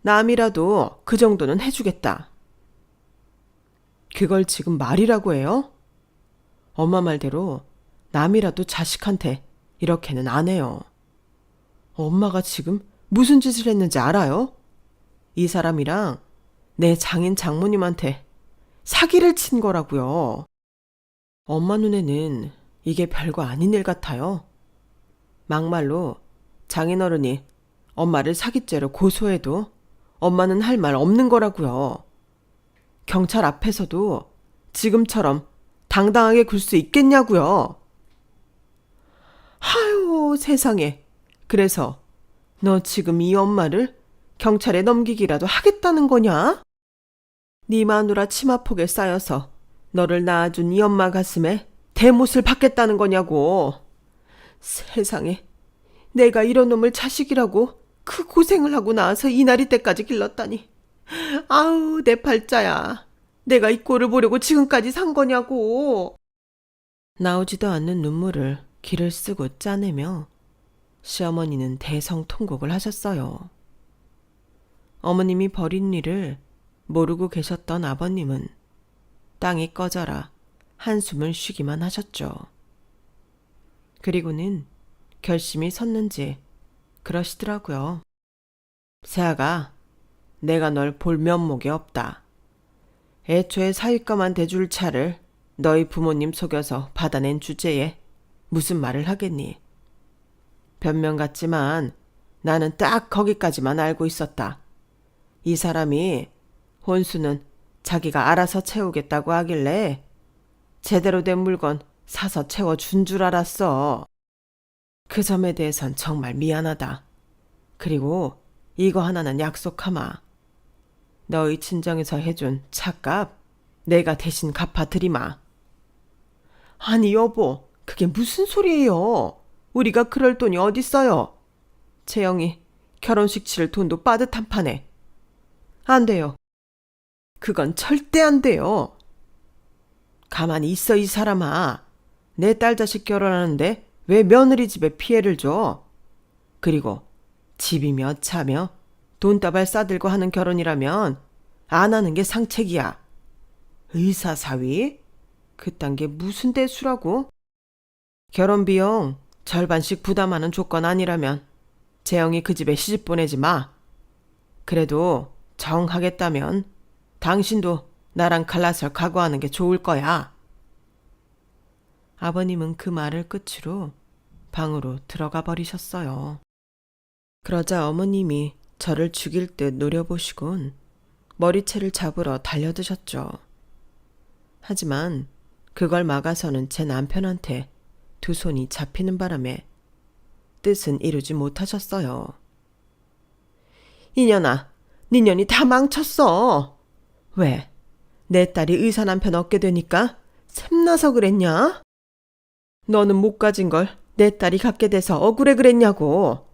남이라도 그 정도는 해주겠다. 그걸 지금 말이라고 해요? 엄마 말대로 남이라도 자식한테 이렇게는 안 해요. 엄마가 지금 무슨 짓을 했는지 알아요? 이 사람이랑 내 장인 장모님한테 사기를 친 거라고요. 엄마 눈에는 이게 별거 아닌 일 같아요. 막말로 장인어른이 엄마를 사기죄로 고소해도 엄마는 할 말 없는 거라고요. 경찰 앞에서도 지금처럼 당당하게 굴 수 있겠냐고요. 아유 세상에. 그래서 너 지금 이 엄마를 경찰에 넘기기라도 하겠다는 거냐? 네 마누라 치마폭에 쌓여서 너를 낳아준 이 엄마 가슴에 대못을 박겠다는 거냐고. 세상에. 내가 이런 놈을 자식이라고 그 고생을 하고 나와서 이 날이 때까지 길렀다니. 아우 내 팔자야. 내가 이 꼴을 보려고 지금까지 산 거냐고. 나오지도 않는 눈물을 기를 쓰고 짜내며 시어머니는 대성통곡을 하셨어요. 어머님이 벌인 일을 모르고 계셨던 아버님은 땅이 꺼져라 한숨을 쉬기만 하셨죠. 그리고는 결심이 섰는지 그러시더라고요. 세아가 내가 널 볼 면목이 없다. 애초에 사위감한 대줄 차를 너희 부모님 속여서 받아낸 주제에 무슨 말을 하겠니? 변명 같지만 나는 딱 거기까지만 알고 있었다. 이 사람이 혼수는 자기가 알아서 채우겠다고 하길래 제대로 된 물건 사서 채워준 줄 알았어. 그 점에 대해선 정말 미안하다. 그리고 이거 하나는 약속하마. 너희 친정에서 해준 차값 내가 대신 갚아드리마. 아니 여보, 그게 무슨 소리예요? 우리가 그럴 돈이 어딨어요? 재영이 결혼식 치를 돈도 빠듯한 판에. 안 돼요. 그건 절대 안 돼요. 가만히 있어 이 사람아. 내 딸 자식 결혼하는데 왜 며느리 집에 피해를 줘? 그리고 집이며 차며 돈다발 싸들고 하는 결혼이라면 안 하는 게 상책이야. 의사사위? 그딴 게 무슨 대수라고? 결혼 비용 절반씩 부담하는 조건 아니라면 재영이 그 집에 시집 보내지 마. 그래도 정 하겠다면 당신도 나랑 갈라설 각오하는 게 좋을 거야. 아버님은 그 말을 끝으로 방으로 들어가 버리셨어요. 그러자 어머님이 저를 죽일 듯 노려보시곤 머리채를 잡으러 달려드셨죠. 하지만 그걸 막아서는 제 남편한테 두 손이 잡히는 바람에 뜻은 이루지 못하셨어요. 이년아, 네 년이 다 망쳤어. 왜? 내 딸이 의사 남편 얻게 되니까 샘나서 그랬냐? 너는 못 가진 걸 내 딸이 갖게 돼서 억울해 그랬냐고.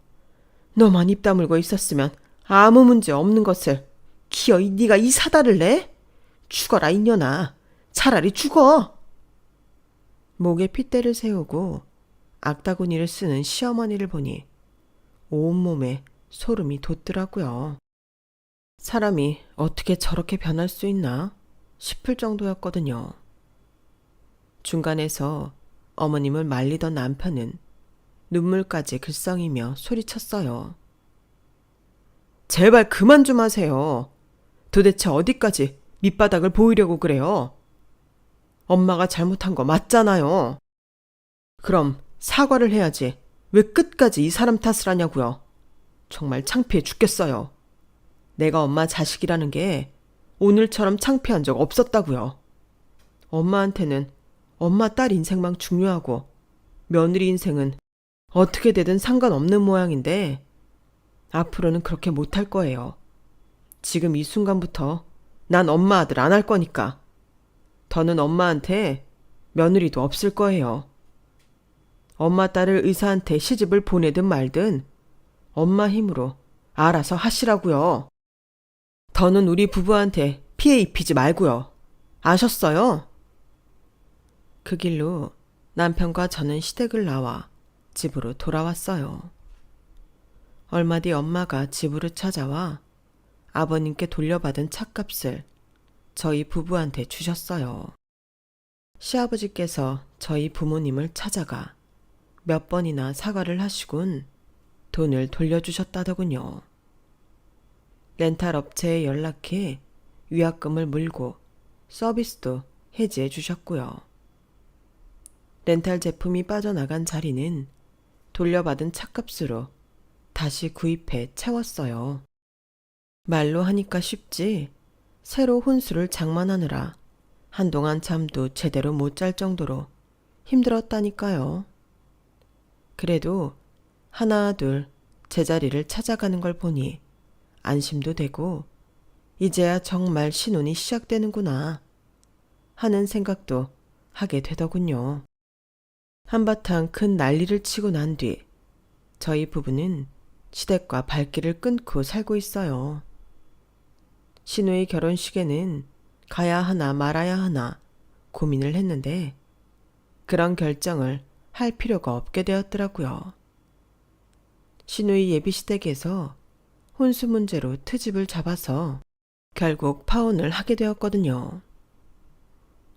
너만 입 다물고 있었으면 아무 문제 없는 것을 기어이 네가 이 사달을 내? 죽어라 이년아. 차라리 죽어. 목에 핏대를 세우고 악다구니를 쓰는 시어머니를 보니 온몸에 소름이 돋더라고요. 사람이 어떻게 저렇게 변할 수 있나 싶을 정도였거든요. 중간에서 어머님을 말리던 남편은 눈물까지 글썽이며 소리쳤어요. 제발 그만 좀 하세요. 도대체 어디까지 밑바닥을 보이려고 그래요? 엄마가 잘못한 거 맞잖아요. 그럼 사과를 해야지 왜 끝까지 이 사람 탓을 하냐고요. 정말 창피해 죽겠어요. 내가 엄마 자식이라는 게 오늘처럼 창피한 적 없었다고요. 엄마한테는 엄마 딸 인생만 중요하고 며느리 인생은 어떻게 되든 상관없는 모양인데 앞으로는 그렇게 못할 거예요. 지금 이 순간부터 난 엄마 아들 안 할 거니까. 더는 엄마한테 며느리도 없을 거예요. 엄마 딸을 의사한테 시집을 보내든 말든 엄마 힘으로 알아서 하시라고요. 더는 우리 부부한테 피해 입히지 말고요. 아셨어요? 그 길로 남편과 저는 시댁을 나와 집으로 돌아왔어요. 얼마 뒤 엄마가 집으로 찾아와 아버님께 돌려받은 찻값을 저희 부부한테 주셨어요. 시아버지께서 저희 부모님을 찾아가 몇 번이나 사과를 하시곤 돈을 돌려주셨다더군요. 렌탈 업체에 연락해 위약금을 물고 서비스도 해지해 주셨고요. 렌탈 제품이 빠져나간 자리는 돌려받은 찻값으로 다시 구입해 채웠어요. 말로 하니까 쉽지 새로 혼수를 장만하느라 한동안 잠도 제대로 못 잘 정도로 힘들었다니까요. 그래도 하나 둘 제자리를 찾아가는 걸 보니 안심도 되고 이제야 정말 신혼이 시작되는구나 하는 생각도 하게 되더군요. 한바탕 큰 난리를 치고 난 뒤 저희 부부는 시댁과 발길을 끊고 살고 있어요. 신우의 결혼식에는 가야 하나 말아야 하나 고민을 했는데 그런 결정을 할 필요가 없게 되었더라고요. 신우의 예비시댁에서 혼수 문제로 트집을 잡아서 결국 파혼을 하게 되었거든요.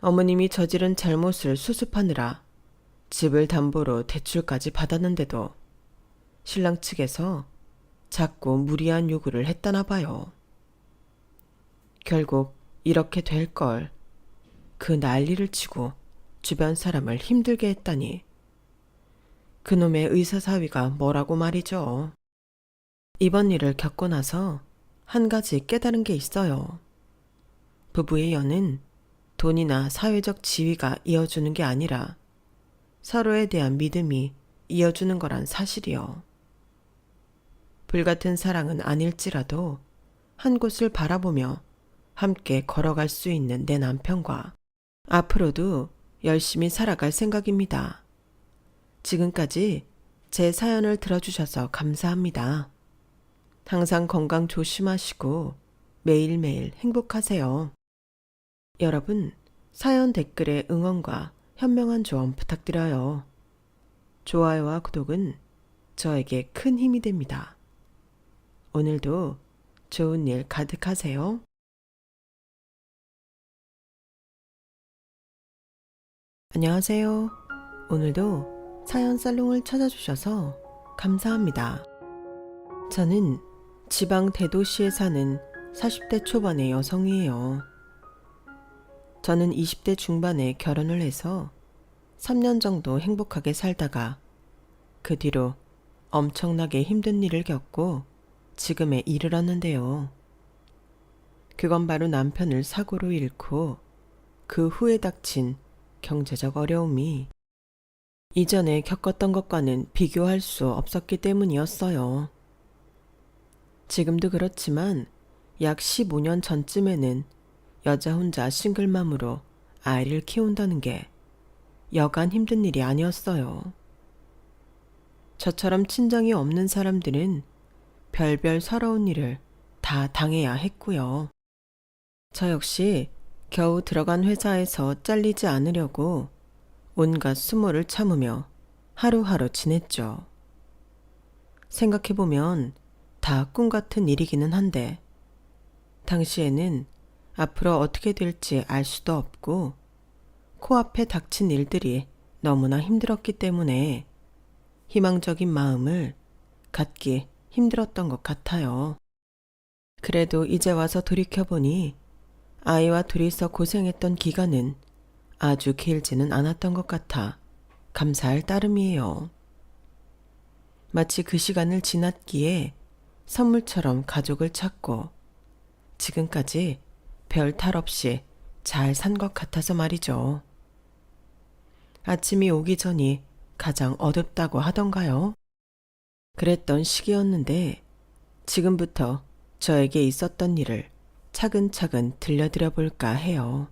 어머님이 저지른 잘못을 수습하느라 집을 담보로 대출까지 받았는데도 신랑 측에서 자꾸 무리한 요구를 했다나 봐요. 결국 이렇게 될 걸 그 난리를 치고 주변 사람을 힘들게 했다니 그놈의 의사사위가 뭐라고 말이죠. 이번 일을 겪고 나서 한 가지 깨달은 게 있어요. 부부의 연은 돈이나 사회적 지위가 이어주는 게 아니라 서로에 대한 믿음이 이어주는 거란 사실이요. 불같은 사랑은 아닐지라도 한 곳을 바라보며 함께 걸어갈 수 있는 내 남편과 앞으로도 열심히 살아갈 생각입니다. 지금까지 제 사연을 들어주셔서 감사합니다. 항상 건강 조심하시고 매일매일 행복하세요. 여러분, 사연 댓글에 응원과 현명한 조언 부탁드려요. 좋아요와 구독은 저에게 큰 힘이 됩니다. 오늘도 좋은 일 가득하세요. 안녕하세요. 오늘도 사연 살롱을 찾아주셔서 감사합니다. 저는 지방 대도시에 사는 40대 초반의 여성이에요. 저는 20대 중반에 결혼을 해서 3년 정도 행복하게 살다가 그 뒤로 엄청나게 힘든 일을 겪고 지금에 이르렀는데요. 그건 바로 남편을 사고로 잃고 그 후에 닥친 경제적 어려움이 이전에 겪었던 것과는 비교할 수 없었기 때문이었어요. 지금도 그렇지만 약 15년 전쯤에는 여자 혼자 싱글맘으로 아이를 키운다는 게 여간 힘든 일이 아니었어요. 저처럼 친정이 없는 사람들은 별별 서러운 일을 다 당해야 했고요. 저 역시 겨우 들어간 회사에서 잘리지 않으려고 온갖 수모를 참으며 하루하루 지냈죠. 생각해보면 다 꿈 같은 일이기는 한데 당시에는 앞으로 어떻게 될지 알 수도 없고 코앞에 닥친 일들이 너무나 힘들었기 때문에 희망적인 마음을 갖기 힘들었던 것 같아요. 그래도 이제 와서 돌이켜보니 아이와 둘이서 고생했던 기간은 아주 길지는 않았던 것 같아 감사할 따름이에요. 마치 그 시간을 지났기에 선물처럼 가족을 찾고 지금까지 별 탈 없이 잘 산 것 같아서 말이죠. 아침이 오기 전이 가장 어둡다고 하던가요? 그랬던 시기였는데 지금부터 저에게 있었던 일을 차근차근 들려드려 볼까 해요.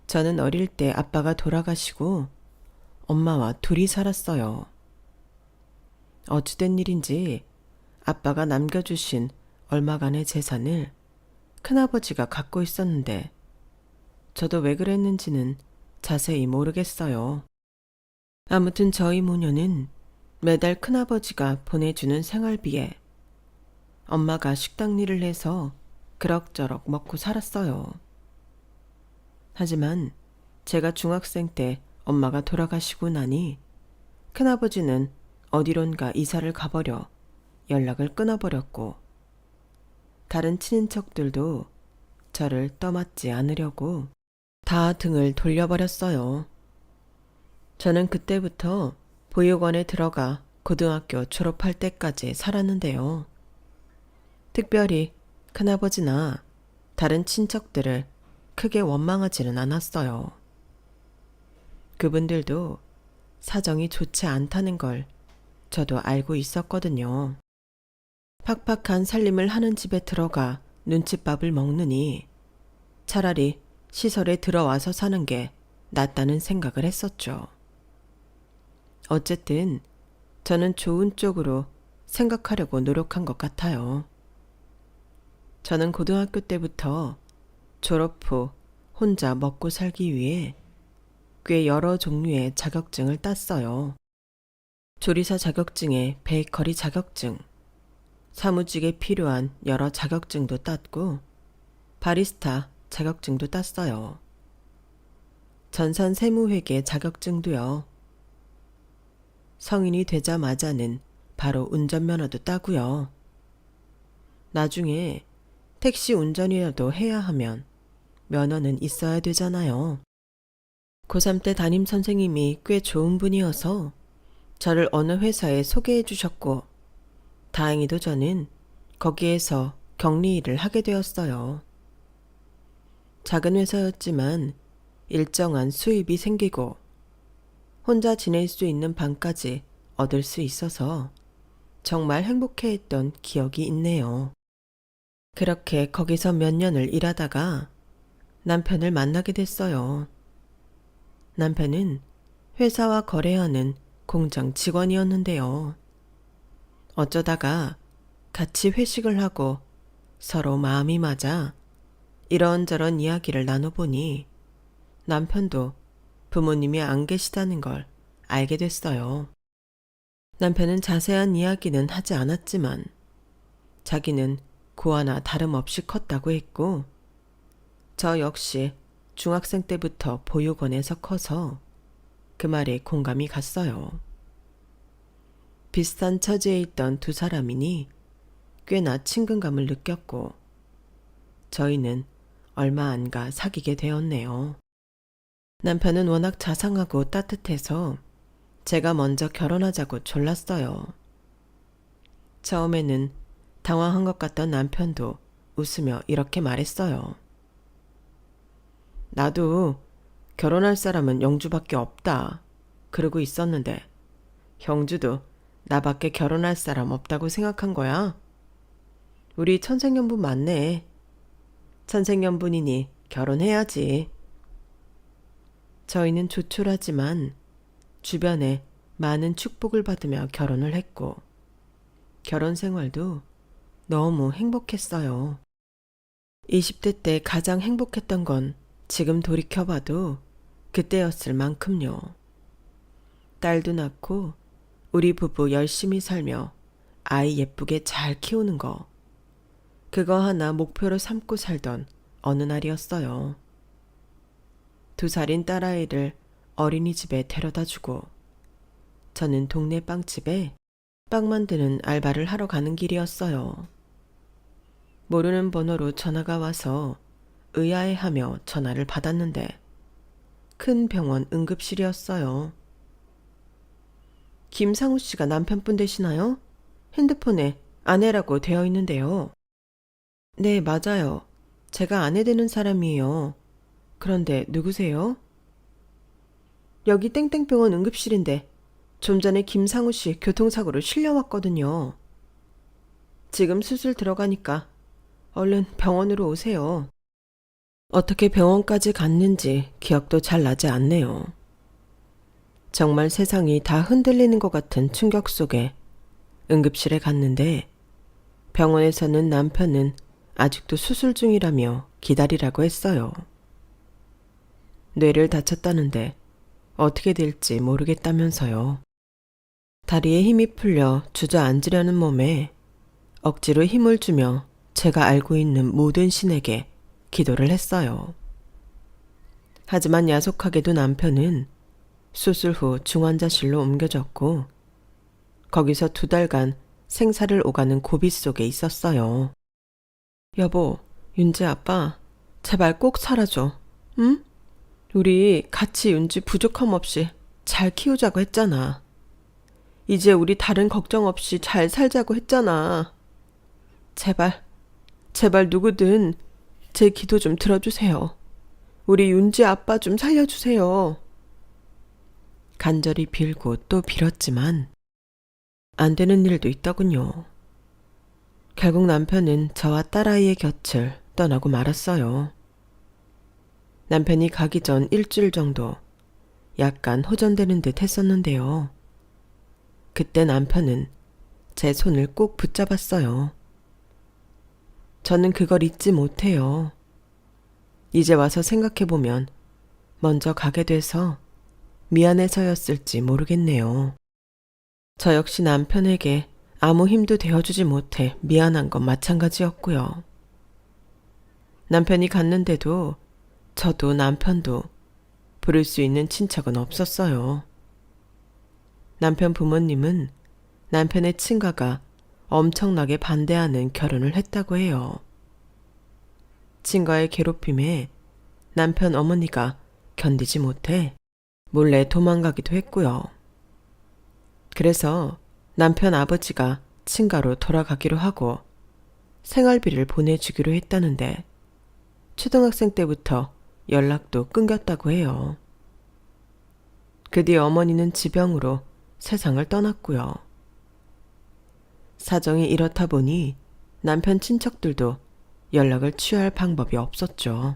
저는 어릴 때 아빠가 돌아가시고 엄마와 둘이 살았어요. 어찌된 일인지 아빠가 남겨주신 얼마간의 재산을 큰아버지가 갖고 있었는데 저도 왜 그랬는지는 자세히 모르겠어요. 아무튼 저희 모녀는 매달 큰아버지가 보내주는 생활비에 엄마가 식당 일을 해서 그럭저럭 먹고 살았어요. 하지만 제가 중학생 때 엄마가 돌아가시고 나니 큰아버지는 어디론가 이사를 가버려 연락을 끊어버렸고 다른 친인척들도 저를 떠맡지 않으려고 다 등을 돌려버렸어요. 저는 그때부터 보육원에 들어가 고등학교 졸업할 때까지 살았는데요. 특별히 큰아버지나 다른 친척들을 크게 원망하지는 않았어요. 그분들도 사정이 좋지 않다는 걸 저도 알고 있었거든요. 팍팍한 살림을 하는 집에 들어가 눈칫밥을 먹느니 차라리 시설에 들어와서 사는 게 낫다는 생각을 했었죠. 어쨌든 저는 좋은 쪽으로 생각하려고 노력한 것 같아요. 저는 고등학교 때부터 졸업 후 혼자 먹고 살기 위해 꽤 여러 종류의 자격증을 땄어요. 조리사 자격증에 베이커리 자격증, 사무직에 필요한 여러 자격증도 땄고 바리스타 자격증도 땄어요. 전산 세무회계 자격증도요. 성인이 되자마자는 바로 운전면허도 따고요. 나중에 택시 운전이라도 해야 하면 면허는 있어야 되잖아요. 고3 때 담임 선생님이 꽤 좋은 분이어서 저를 어느 회사에 소개해 주셨고 다행히도 저는 거기에서 격리 일을 하게 되었어요. 작은 회사였지만 일정한 수입이 생기고 혼자 지낼 수 있는 방까지 얻을 수 있어서 정말 행복해했던 기억이 있네요. 그렇게 거기서 몇 년을 일하다가 남편을 만나게 됐어요. 남편은 회사와 거래하는 공장 직원이었는데요. 어쩌다가 같이 회식을 하고 서로 마음이 맞아 이런저런 이야기를 나눠보니 남편도 부모님이 안 계시다는 걸 알게 됐어요. 남편은 자세한 이야기는 하지 않았지만 자기는 고아나 다름없이 컸다고 했고 저 역시 중학생 때부터 보육원에서 커서 그 말에 공감이 갔어요. 비슷한 처지에 있던 두 사람이니 꽤나 친근감을 느꼈고 저희는 얼마 안 가 사귀게 되었네요. 남편은 워낙 자상하고 따뜻해서 제가 먼저 결혼하자고 졸랐어요. 처음에는 당황한 것 같던 남편도 웃으며 이렇게 말했어요. 나도 결혼할 사람은 영주밖에 없다. 그러고 있었는데 형주도 나밖에 결혼할 사람 없다고 생각한 거야. 우리 천생연분 맞네. 천생연분이니 결혼해야지. 저희는 조촐하지만 주변에 많은 축복을 받으며 결혼을 했고 결혼 생활도 너무 행복했어요. 20대 때 가장 행복했던 건 지금 돌이켜봐도 그때였을 만큼요. 딸도 낳고 우리 부부 열심히 살며 아이 예쁘게 잘 키우는 거. 그거 하나 목표로 삼고 살던 어느 날이었어요. 2살인 딸아이를 어린이집에 데려다주고 저는 동네 빵집에 빵 만드는 알바를 하러 가는 길이었어요. 모르는 번호로 전화가 와서 의아해하며 전화를 받았는데 큰 병원 응급실이었어요. 김상우 씨가 남편분 되시나요? 핸드폰에 아내라고 되어 있는데요. 네, 맞아요. 제가 아내 되는 사람이에요. 그런데 누구세요? 여기 땡땡병원 응급실인데 좀 전에 김상우 씨 교통사고로 실려왔거든요. 지금 수술 들어가니까 얼른 병원으로 오세요. 어떻게 병원까지 갔는지 기억도 잘 나지 않네요. 정말 세상이 다 흔들리는 것 같은 충격 속에 응급실에 갔는데 병원에서는 남편은 아직도 수술 중이라며 기다리라고 했어요. 뇌를 다쳤다는데 어떻게 될지 모르겠다면서요. 다리에 힘이 풀려 주저앉으려는 몸에 억지로 힘을 주며 제가 알고 있는 모든 신에게 기도를 했어요. 하지만 야속하게도 남편은 수술 후 중환자실로 옮겨졌고 거기서 2달간 생사를 오가는 고비 속에 있었어요. 여보, 윤지 아빠, 제발 꼭 살아줘. 응? 우리 같이 윤지 부족함 없이 잘 키우자고 했잖아. 이제 우리 다른 걱정 없이 잘 살자고 했잖아. 제발 누구든 제 기도 좀 들어주세요. 우리 윤지 아빠 좀 살려주세요. 간절히 빌고 또 빌었지만 안 되는 일도 있더군요. 결국 남편은 저와 딸아이의 곁을 떠나고 말았어요. 남편이 가기 전 일주일 정도 약간 호전되는 듯 했었는데요. 그때 남편은 제 손을 꼭 붙잡았어요. 저는 그걸 잊지 못해요. 이제 와서 생각해보면 먼저 가게 돼서 미안해서였을지 모르겠네요. 저 역시 남편에게 아무 힘도 되어주지 못해 미안한 건 마찬가지였고요. 남편이 갔는데도 저도 남편도 부를 수 있는 친척은 없었어요. 남편 부모님은 남편의 친가가 엄청나게 반대하는 결혼을 했다고 해요. 친가의 괴롭힘에 남편 어머니가 견디지 못해 몰래 도망가기도 했고요. 그래서 남편 아버지가 친가로 돌아가기로 하고 생활비를 보내주기로 했다는데 초등학생 때부터 연락도 끊겼다고 해요. 그 뒤 어머니는 지병으로 세상을 떠났고요. 사정이 이렇다 보니 남편 친척들도 연락을 취할 방법이 없었죠.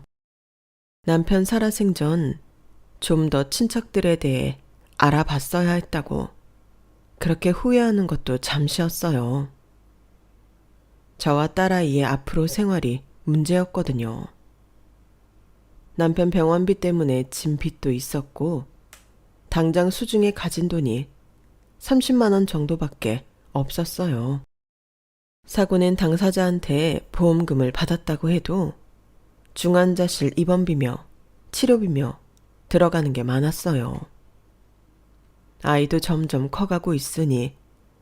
남편 살아생전 좀 더 친척들에 대해 알아봤어야 했다고 그렇게 후회하는 것도 잠시였어요. 저와 딸아이의 앞으로 생활이 문제였거든요. 남편 병원비 때문에 진 빚도 있었고 당장 수중에 가진 돈이 30만 원 정도밖에 없었어요. 사고 낸 당사자한테 보험금을 받았다고 해도 중환자실 입원비며 치료비며 들어가는 게 많았어요. 아이도 점점 커가고 있으니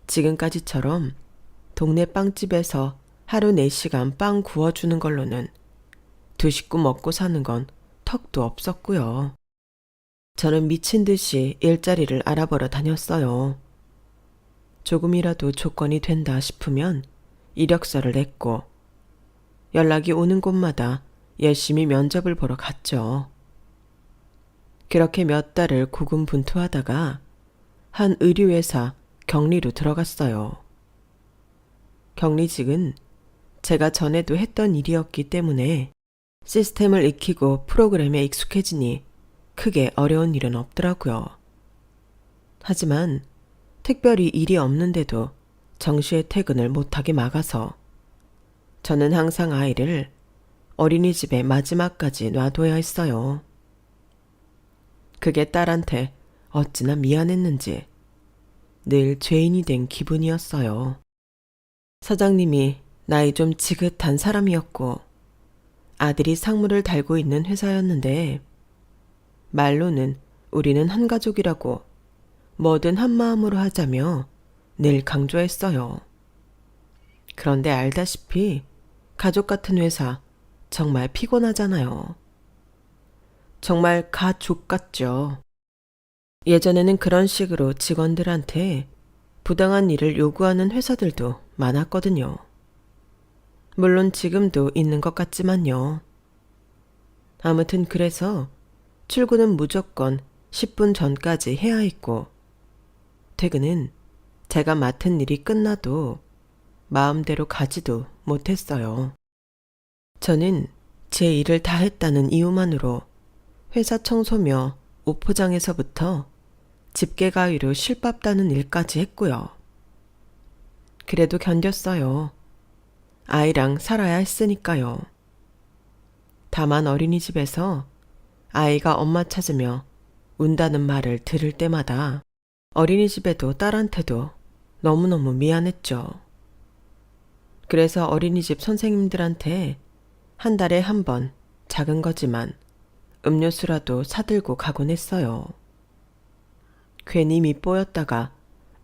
지금까지처럼 동네 빵집에서 하루 4시간 빵 구워주는 걸로는 두 식구 먹고 사는 건 턱도 없었고요. 저는 미친 듯이 일자리를 알아보러 다녔어요. 조금이라도 조건이 된다 싶으면 이력서를 냈고 연락이 오는 곳마다 열심히 면접을 보러 갔죠. 그렇게 몇 달을 고군분투하다가 한 의류회사 격리로 들어갔어요. 격리직은 제가 전에도 했던 일이었기 때문에 시스템을 익히고 프로그램에 익숙해지니 크게 어려운 일은 없더라고요. 하지만 특별히 일이 없는데도 정시에 퇴근을 못하게 막아서 저는 항상 아이를 어린이집에 마지막까지 놔둬야 했어요. 그게 딸한테 어찌나 미안했는지 늘 죄인이 된 기분이었어요. 사장님이 나이 좀 지긋한 사람이었고 아들이 상무를 달고 있는 회사였는데 말로는 우리는 한 가족이라고 뭐든 한 마음으로 하자며 늘 강조했어요. 그런데 알다시피 가족 같은 회사 정말 피곤하잖아요. 정말 가족 같죠. 예전에는 그런 식으로 직원들한테 부당한 일을 요구하는 회사들도 많았거든요. 물론 지금도 있는 것 같지만요. 아무튼 그래서 출근은 무조건 10분 전까지 해야 했고 퇴근은 제가 맡은 일이 끝나도 마음대로 가지도 못했어요. 저는 제 일을 다 했다는 이유만으로 회사 청소며 옷 포장에서부터 집게 가위로 실밥 따는 일까지 했고요. 그래도 견뎠어요. 아이랑 살아야 했으니까요. 다만 어린이집에서 아이가 엄마 찾으며 운다는 말을 들을 때마다 어린이집에도 딸한테도 너무너무 미안했죠. 그래서 어린이집 선생님들한테 한 달에 한 번 작은 거지만 음료수라도 사들고 가곤 했어요. 괜히 밉보였다가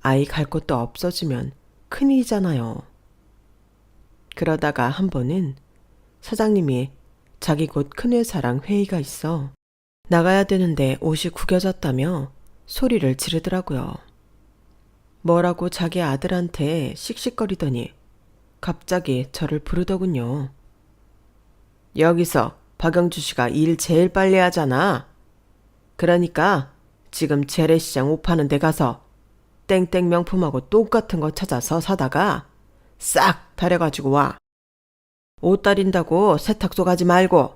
아이 갈 곳도 없어지면 큰일이잖아요. 그러다가 한 번은 사장님이 자기 곧 큰 회사랑 회의가 있어 나가야 되는데 옷이 구겨졌다며 소리를 지르더라고요. 뭐라고 자기 아들한테 씩씩거리더니 갑자기 저를 부르더군요. 여기서 박영주 씨가 일 제일 빨리 하잖아. 그러니까 지금 재래시장 옷 파는 데 가서 땡땡 명품하고 똑같은 거 찾아서 사다가 싹 다려가지고 와. 옷 다린다고 세탁소 가지 말고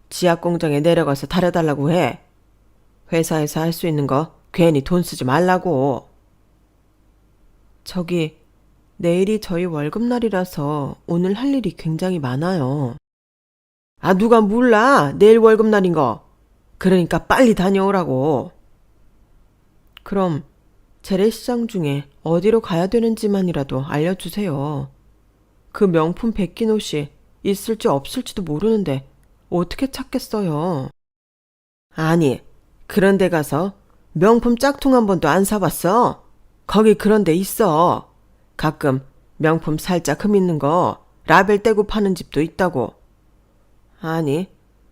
지하 공장에 내려가서 다려달라고 해. 회사에서 할 수 있는 거 괜히 돈 쓰지 말라고. 저기 내일이 저희 월급날이라서 오늘 할 일이 굉장히 많아요. 아, 누가 몰라. 내일 월급날인 거. 그러니까 빨리 다녀오라고. 그럼 재래시장 중에 어디로 가야 되는지만이라도 알려주세요. 그 명품 베낀 옷이 있을지 없을지도 모르는데 어떻게 찾겠어요. 아니, 그런 데 가서 명품 짝퉁 한 번도 안 사봤어? 거기 그런 데 있어. 가끔 명품 살짝 흠 있는 거 라벨 떼고 파는 집도 있다고. 아니,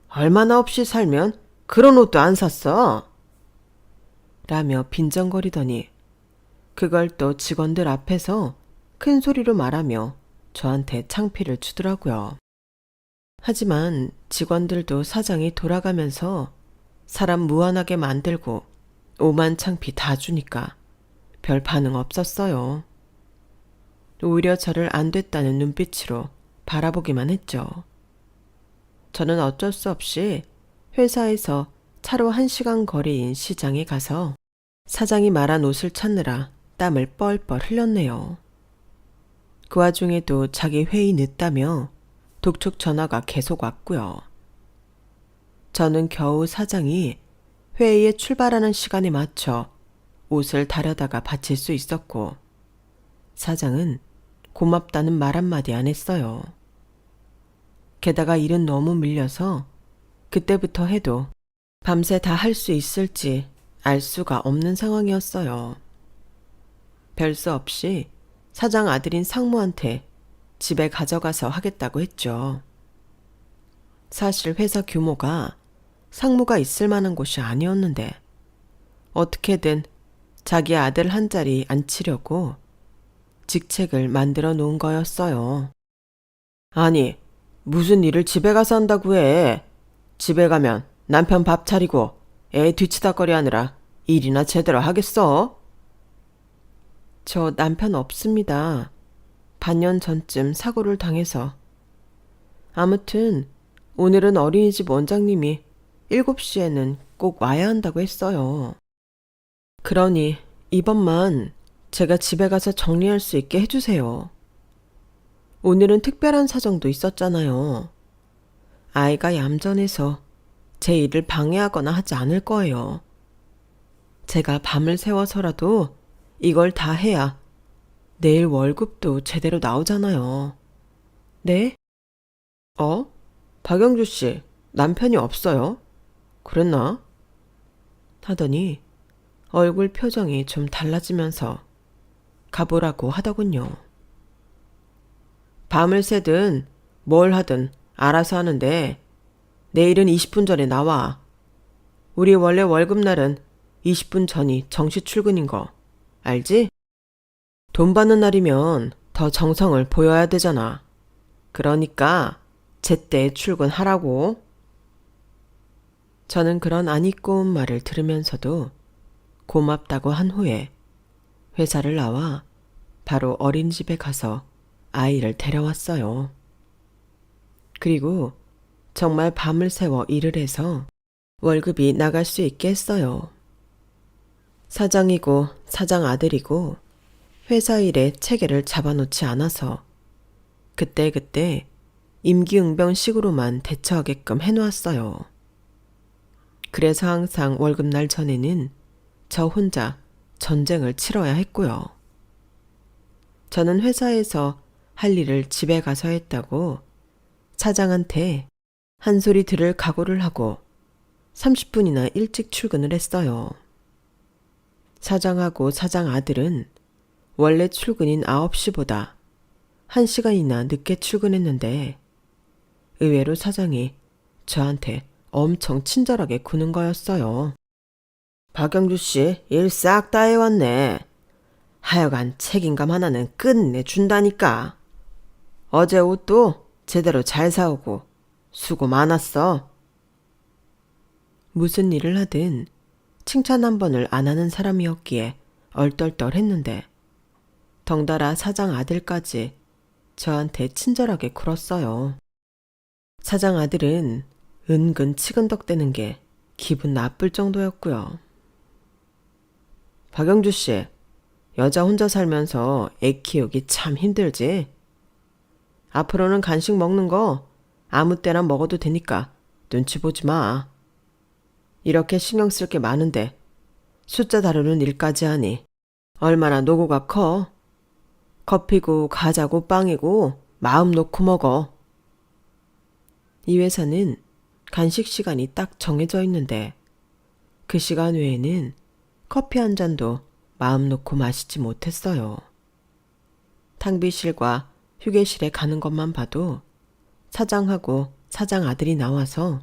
얼마나 없이 살면 그런 옷도 안 샀어? 라며 빈정거리더니 그걸 또 직원들 앞에서 큰 소리로 말하며 저한테 창피를 주더라고요. 하지만 직원들도 사장이 돌아가면서 사람 무안하게 만들고 오만 창피 다 주니까 별 반응 없었어요. 오히려 저를 안 됐다는 눈빛으로 바라보기만 했죠. 저는 어쩔 수 없이 회사에서 차로 1시간 거리인 시장에 가서 사장이 말한 옷을 찾느라 땀을 뻘뻘 흘렸네요. 그 와중에도 자기 회의 늦다며 독촉 전화가 계속 왔고요. 저는 겨우 사장이 회의에 출발하는 시간에 맞춰 옷을 다려다가 바칠 수 있었고 사장은 고맙다는 말 한마디 안 했어요. 게다가 일은 너무 밀려서 그때부터 해도 밤새 다 할 수 있을지 알 수가 없는 상황이었어요. 별 수 없이 사장 아들인 상무한테 집에 가져가서 하겠다고 했죠. 사실 회사 규모가 상무가 있을 만한 곳이 아니었는데 어떻게든 자기 아들 한 자리 앉히려고 직책을 만들어 놓은 거였어요. 아니, 무슨 일을 집에 가서 한다고 해. 집에 가면 남편 밥 차리고 애 뒤치다거리 하느라 일이나 제대로 하겠어? 저 남편 없습니다. 반년 전쯤 사고를 당해서. 아무튼 오늘은 어린이집 원장님이 7시에는 꼭 와야 한다고 했어요. 그러니 이번만 제가 집에 가서 정리할 수 있게 해주세요. 오늘은 특별한 사정도 있었잖아요. 아이가 얌전해서 제 일을 방해하거나 하지 않을 거예요. 제가 밤을 새워서라도 이걸 다 해야 내일 월급도 제대로 나오잖아요. 네? 박영주 씨, 남편이 없어요? 그랬나? 하더니 얼굴 표정이 좀 달라지면서 가보라고 하더군요. 밤을 새든 뭘 하든 알아서 하는데 내일은 20분 전에 나와. 우리 원래 월급날은 20분 전이 정시 출근인 거 알지? 돈 받는 날이면 더 정성을 보여야 되잖아. 그러니까 제때 출근하라고. 저는 그런 안 입고 온 말을 들으면서도 고맙다고 한 후에 회사를 나와 바로 어린이집에 가서 아이를 데려왔어요. 그리고 정말 밤을 새워 일을 해서 월급이 나갈 수 있게 했어요. 사장이고 사장 아들이고 회사 일에 체계를 잡아놓지 않아서 그때그때 임기응변식으로만 대처하게끔 해놓았어요. 그래서 항상 월급날 전에는 저 혼자 전쟁을 치러야 했고요. 저는 회사에서 할 일을 집에 가서 했다고 사장한테 한 소리 들을 각오를 하고 30분이나 일찍 출근을 했어요. 사장하고 사장 아들은 원래 출근인 9시보다 1시간이나 늦게 출근했는데 의외로 사장이 저한테 엄청 친절하게 구는 거였어요. 박영주 씨, 일 싹 다 해왔네. 하여간 책임감 하나는 끝내준다니까. 어제 옷도 제대로 잘 사오고 수고 많았어. 무슨 일을 하든 칭찬 한 번을 안 하는 사람이었기에 얼떨떨했는데 덩달아 사장 아들까지 저한테 친절하게 굴었어요. 사장 아들은 은근 치근덕대는 게 기분 나쁠 정도였고요. 박영주 씨, 여자 혼자 살면서 애 키우기 참 힘들지? 앞으로는 간식 먹는 거 아무 때나 먹어도 되니까 눈치 보지 마. 이렇게 신경 쓸 게 많은데 숫자 다루는 일까지 하니 얼마나 노고가 커. 커피고 과자고 빵이고 마음 놓고 먹어. 이 회사는 간식 시간이 딱 정해져 있는데 그 시간 외에는 커피 한 잔도 마음 놓고 마시지 못했어요. 탕비실과 휴게실에 가는 것만 봐도 사장하고 사장 아들이 나와서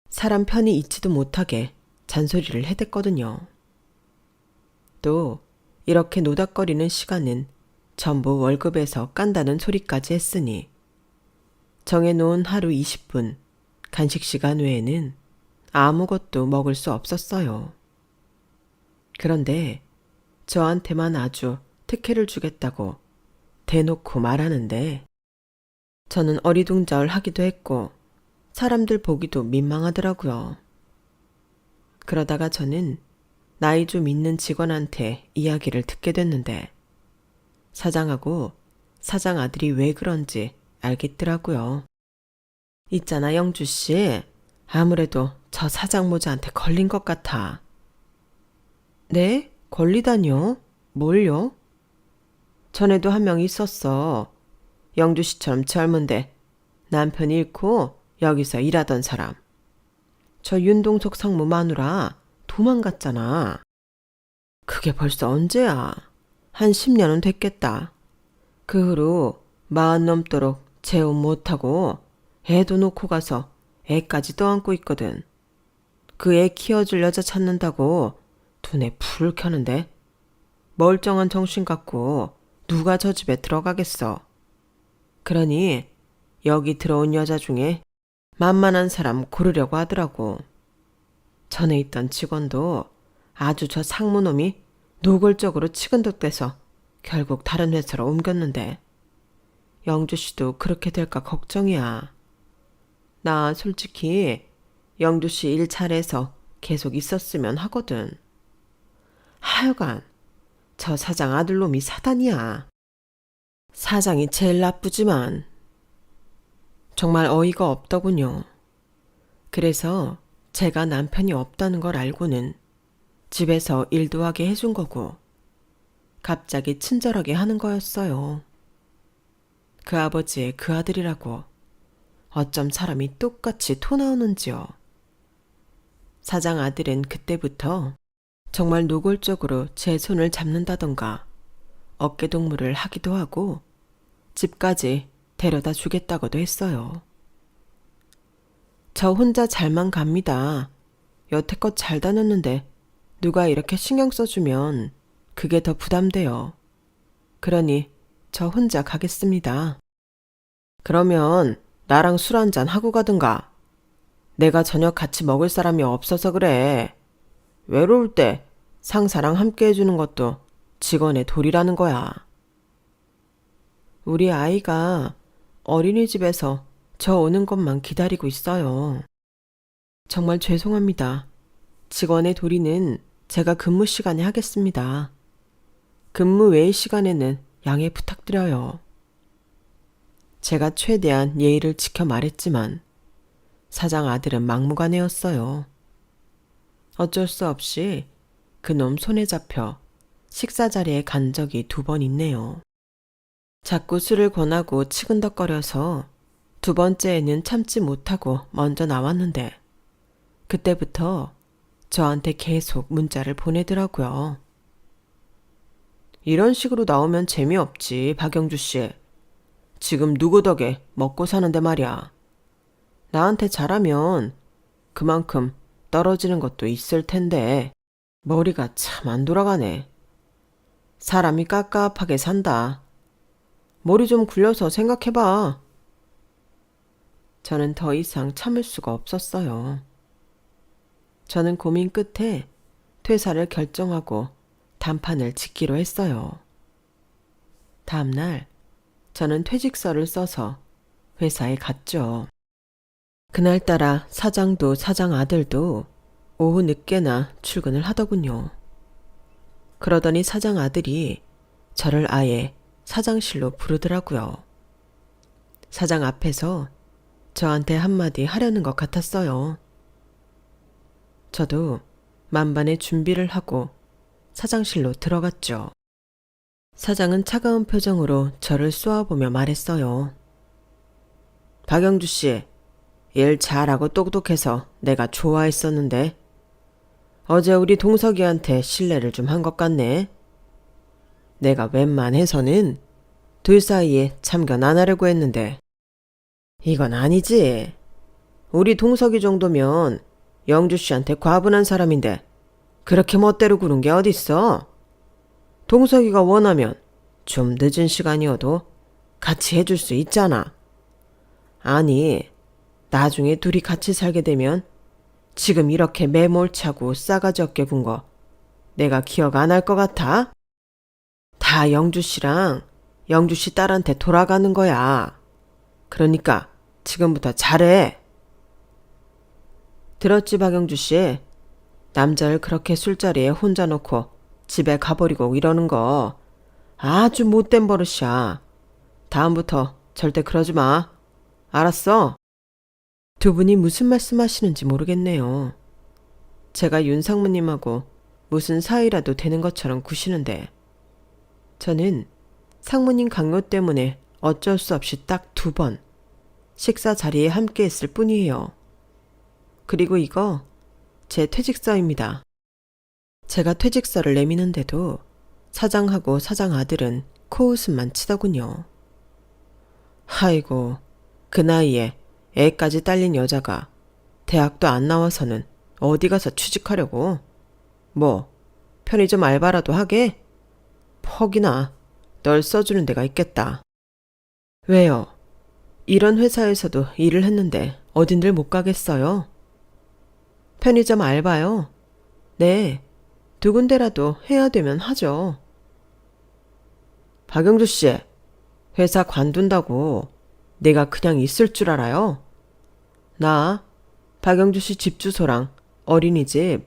사람 편히 있지도 못하게 잔소리를 해댔거든요. 또 이렇게 노닥거리는 시간은 전부 월급에서 깐다는 소리까지 했으니 정해놓은 하루 20분 간식 시간 외에는 아무것도 먹을 수 없었어요. 그런데 저한테만 아주 특혜를 주겠다고 대놓고 말하는데 저는 어리둥절하기도 했고 사람들 보기도 민망하더라고요. 그러다가 저는 나이 좀 있는 직원한테 이야기를 듣게 됐는데 사장하고 사장 아들이 왜 그런지 알겠더라고요. 있잖아, 영주 씨. 아무래도 저 사장 모자한테 걸린 것 같아. 네? 걸리다뇨? 뭘요? 전에도 한 명 있었어. 영주 씨처럼 젊은데 남편 잃고 여기서 일하던 사람. 저 윤동석 상무 마누라 도망갔잖아. 그게 벌써 언제야? 한 10년은 됐겠다. 그 후로 마흔 넘도록 재혼 못하고 애도 놓고 가서 애까지 떠안고 있거든. 그 애 키워줄 여자 찾는다고 두뇌 불을 켜는데 멀쩡한 정신 갖고 누가 저 집에 들어가겠어. 그러니 여기 들어온 여자 중에 만만한 사람 고르려고 하더라고. 전에 있던 직원도 아주 저 상무놈이 노골적으로 치근덕대서 결국 다른 회사로 옮겼는데 영주 씨도 그렇게 될까 걱정이야. 나 솔직히 영주 씨 일 잘해서 계속 있었으면 하거든. 하여간 저 사장 아들놈이 사단이야. 사장이 제일 나쁘지만 정말 어이가 없더군요. 그래서 제가 남편이 없다는 걸 알고는 집에서 일도 하게 해준 거고 갑자기 친절하게 하는 거였어요. 그 아버지의 그 아들이라고 어쩜 사람이 똑같이 토 나오는지요. 사장 아들은 그때부터 정말 노골적으로 제 손을 잡는다던가 어깨동무를 하기도 하고 집까지 데려다 주겠다고도 했어요. 저 혼자 잘만 갑니다. 여태껏 잘 다녔는데 누가 이렇게 신경 써주면 그게 더 부담돼요. 그러니 저 혼자 가겠습니다. 그러면 나랑 술 한잔 하고 가든가. 내가 저녁 같이 먹을 사람이 없어서 그래. 외로울 때 상사랑 함께 해주는 것도 직원의 도리라는 거야. 우리 아이가 어린이집에서 저 오는 것만 기다리고 있어요. 정말 죄송합니다. 직원의 도리는 제가 근무 시간에 하겠습니다. 근무 외의 시간에는 양해 부탁드려요. 제가 최대한 예의를 지켜 말했지만 사장 아들은 막무가내였어요. 어쩔 수 없이 그놈 손에 잡혀 식사 자리에 간 적이 2번 있네요. 자꾸 술을 권하고 치근덕거려서 2번째에는 참지 못하고 먼저 나왔는데 그때부터 저한테 계속 문자를 보내더라고요. 이런 식으로 나오면 재미없지, 박영주 씨. 지금 누구 덕에 먹고 사는데 말이야. 나한테 잘하면 그만큼 떨어지는 것도 있을 텐데 머리가 참 안 돌아가네. 사람이 깝깝하게 산다. 머리 좀 굴려서 생각해봐. 저는 더 이상 참을 수가 없었어요. 저는 고민 끝에 퇴사를 결정하고 단판을 짓기로 했어요. 다음 날 저는 퇴직서를 써서 회사에 갔죠. 그날따라 사장도 사장 아들도 오후 늦게나 출근을 하더군요. 그러더니 사장 아들이 저를 아예 사장실로 부르더라고요. 사장 앞에서 저한테 한마디 하려는 것 같았어요. 저도 만반의 준비를 하고 사장실로 들어갔죠. 사장은 차가운 표정으로 저를 쏘아보며 말했어요. 박영주 씨, 일 잘하고 똑똑해서 내가 좋아했었는데 어제 우리 동석이한테 실례를 좀 한 것 같네. 내가 웬만해서는 둘 사이에 참견 안 하려고 했는데 이건 아니지. 우리 동석이 정도면 영주 씨한테 과분한 사람인데 그렇게 멋대로 구는 게 어딨어. 동석이가 원하면 좀 늦은 시간이어도 같이 해줄 수 있잖아. 아니, 나중에 둘이 같이 살게 되면 지금 이렇게 매몰차고 싸가지 없게 군 거 내가 기억 안 할 것 같아? 다 영주 씨랑 영주 씨 딸한테 돌아가는 거야. 그러니까 지금부터 잘해. 들었지, 박영주 씨? 남자를 그렇게 술자리에 혼자 놓고 집에 가버리고 이러는 거 아주 못된 버릇이야. 다음부터 절대 그러지 마. 알았어? 두 분이 무슨 말씀하시는지 모르겠네요. 제가 윤 상무님하고 무슨 사이라도 되는 것처럼 구시는데 저는 상무님 강요 때문에 어쩔 수 없이 딱 2번 식사 자리에 함께 했을 뿐이에요. 그리고 이거 제 퇴직서입니다. 제가 퇴직서를 내미는데도 사장하고 사장 아들은 코웃음만 치더군요. 아이고, 그 나이에 애까지 딸린 여자가 대학도 안 나와서는 어디 가서 취직하려고? 뭐, 편의점 알바라도 하게? 퍽이나 널 써주는 데가 있겠다. 왜요? 이런 회사에서도 일을 했는데 어딘들 못 가겠어요? 편의점 알바요? 네, 2군데라도 해야 되면 하죠. 박영주 씨, 회사 관둔다고 내가 그냥 있을 줄 알아요? 나 박영주 씨 집 주소랑 어린이집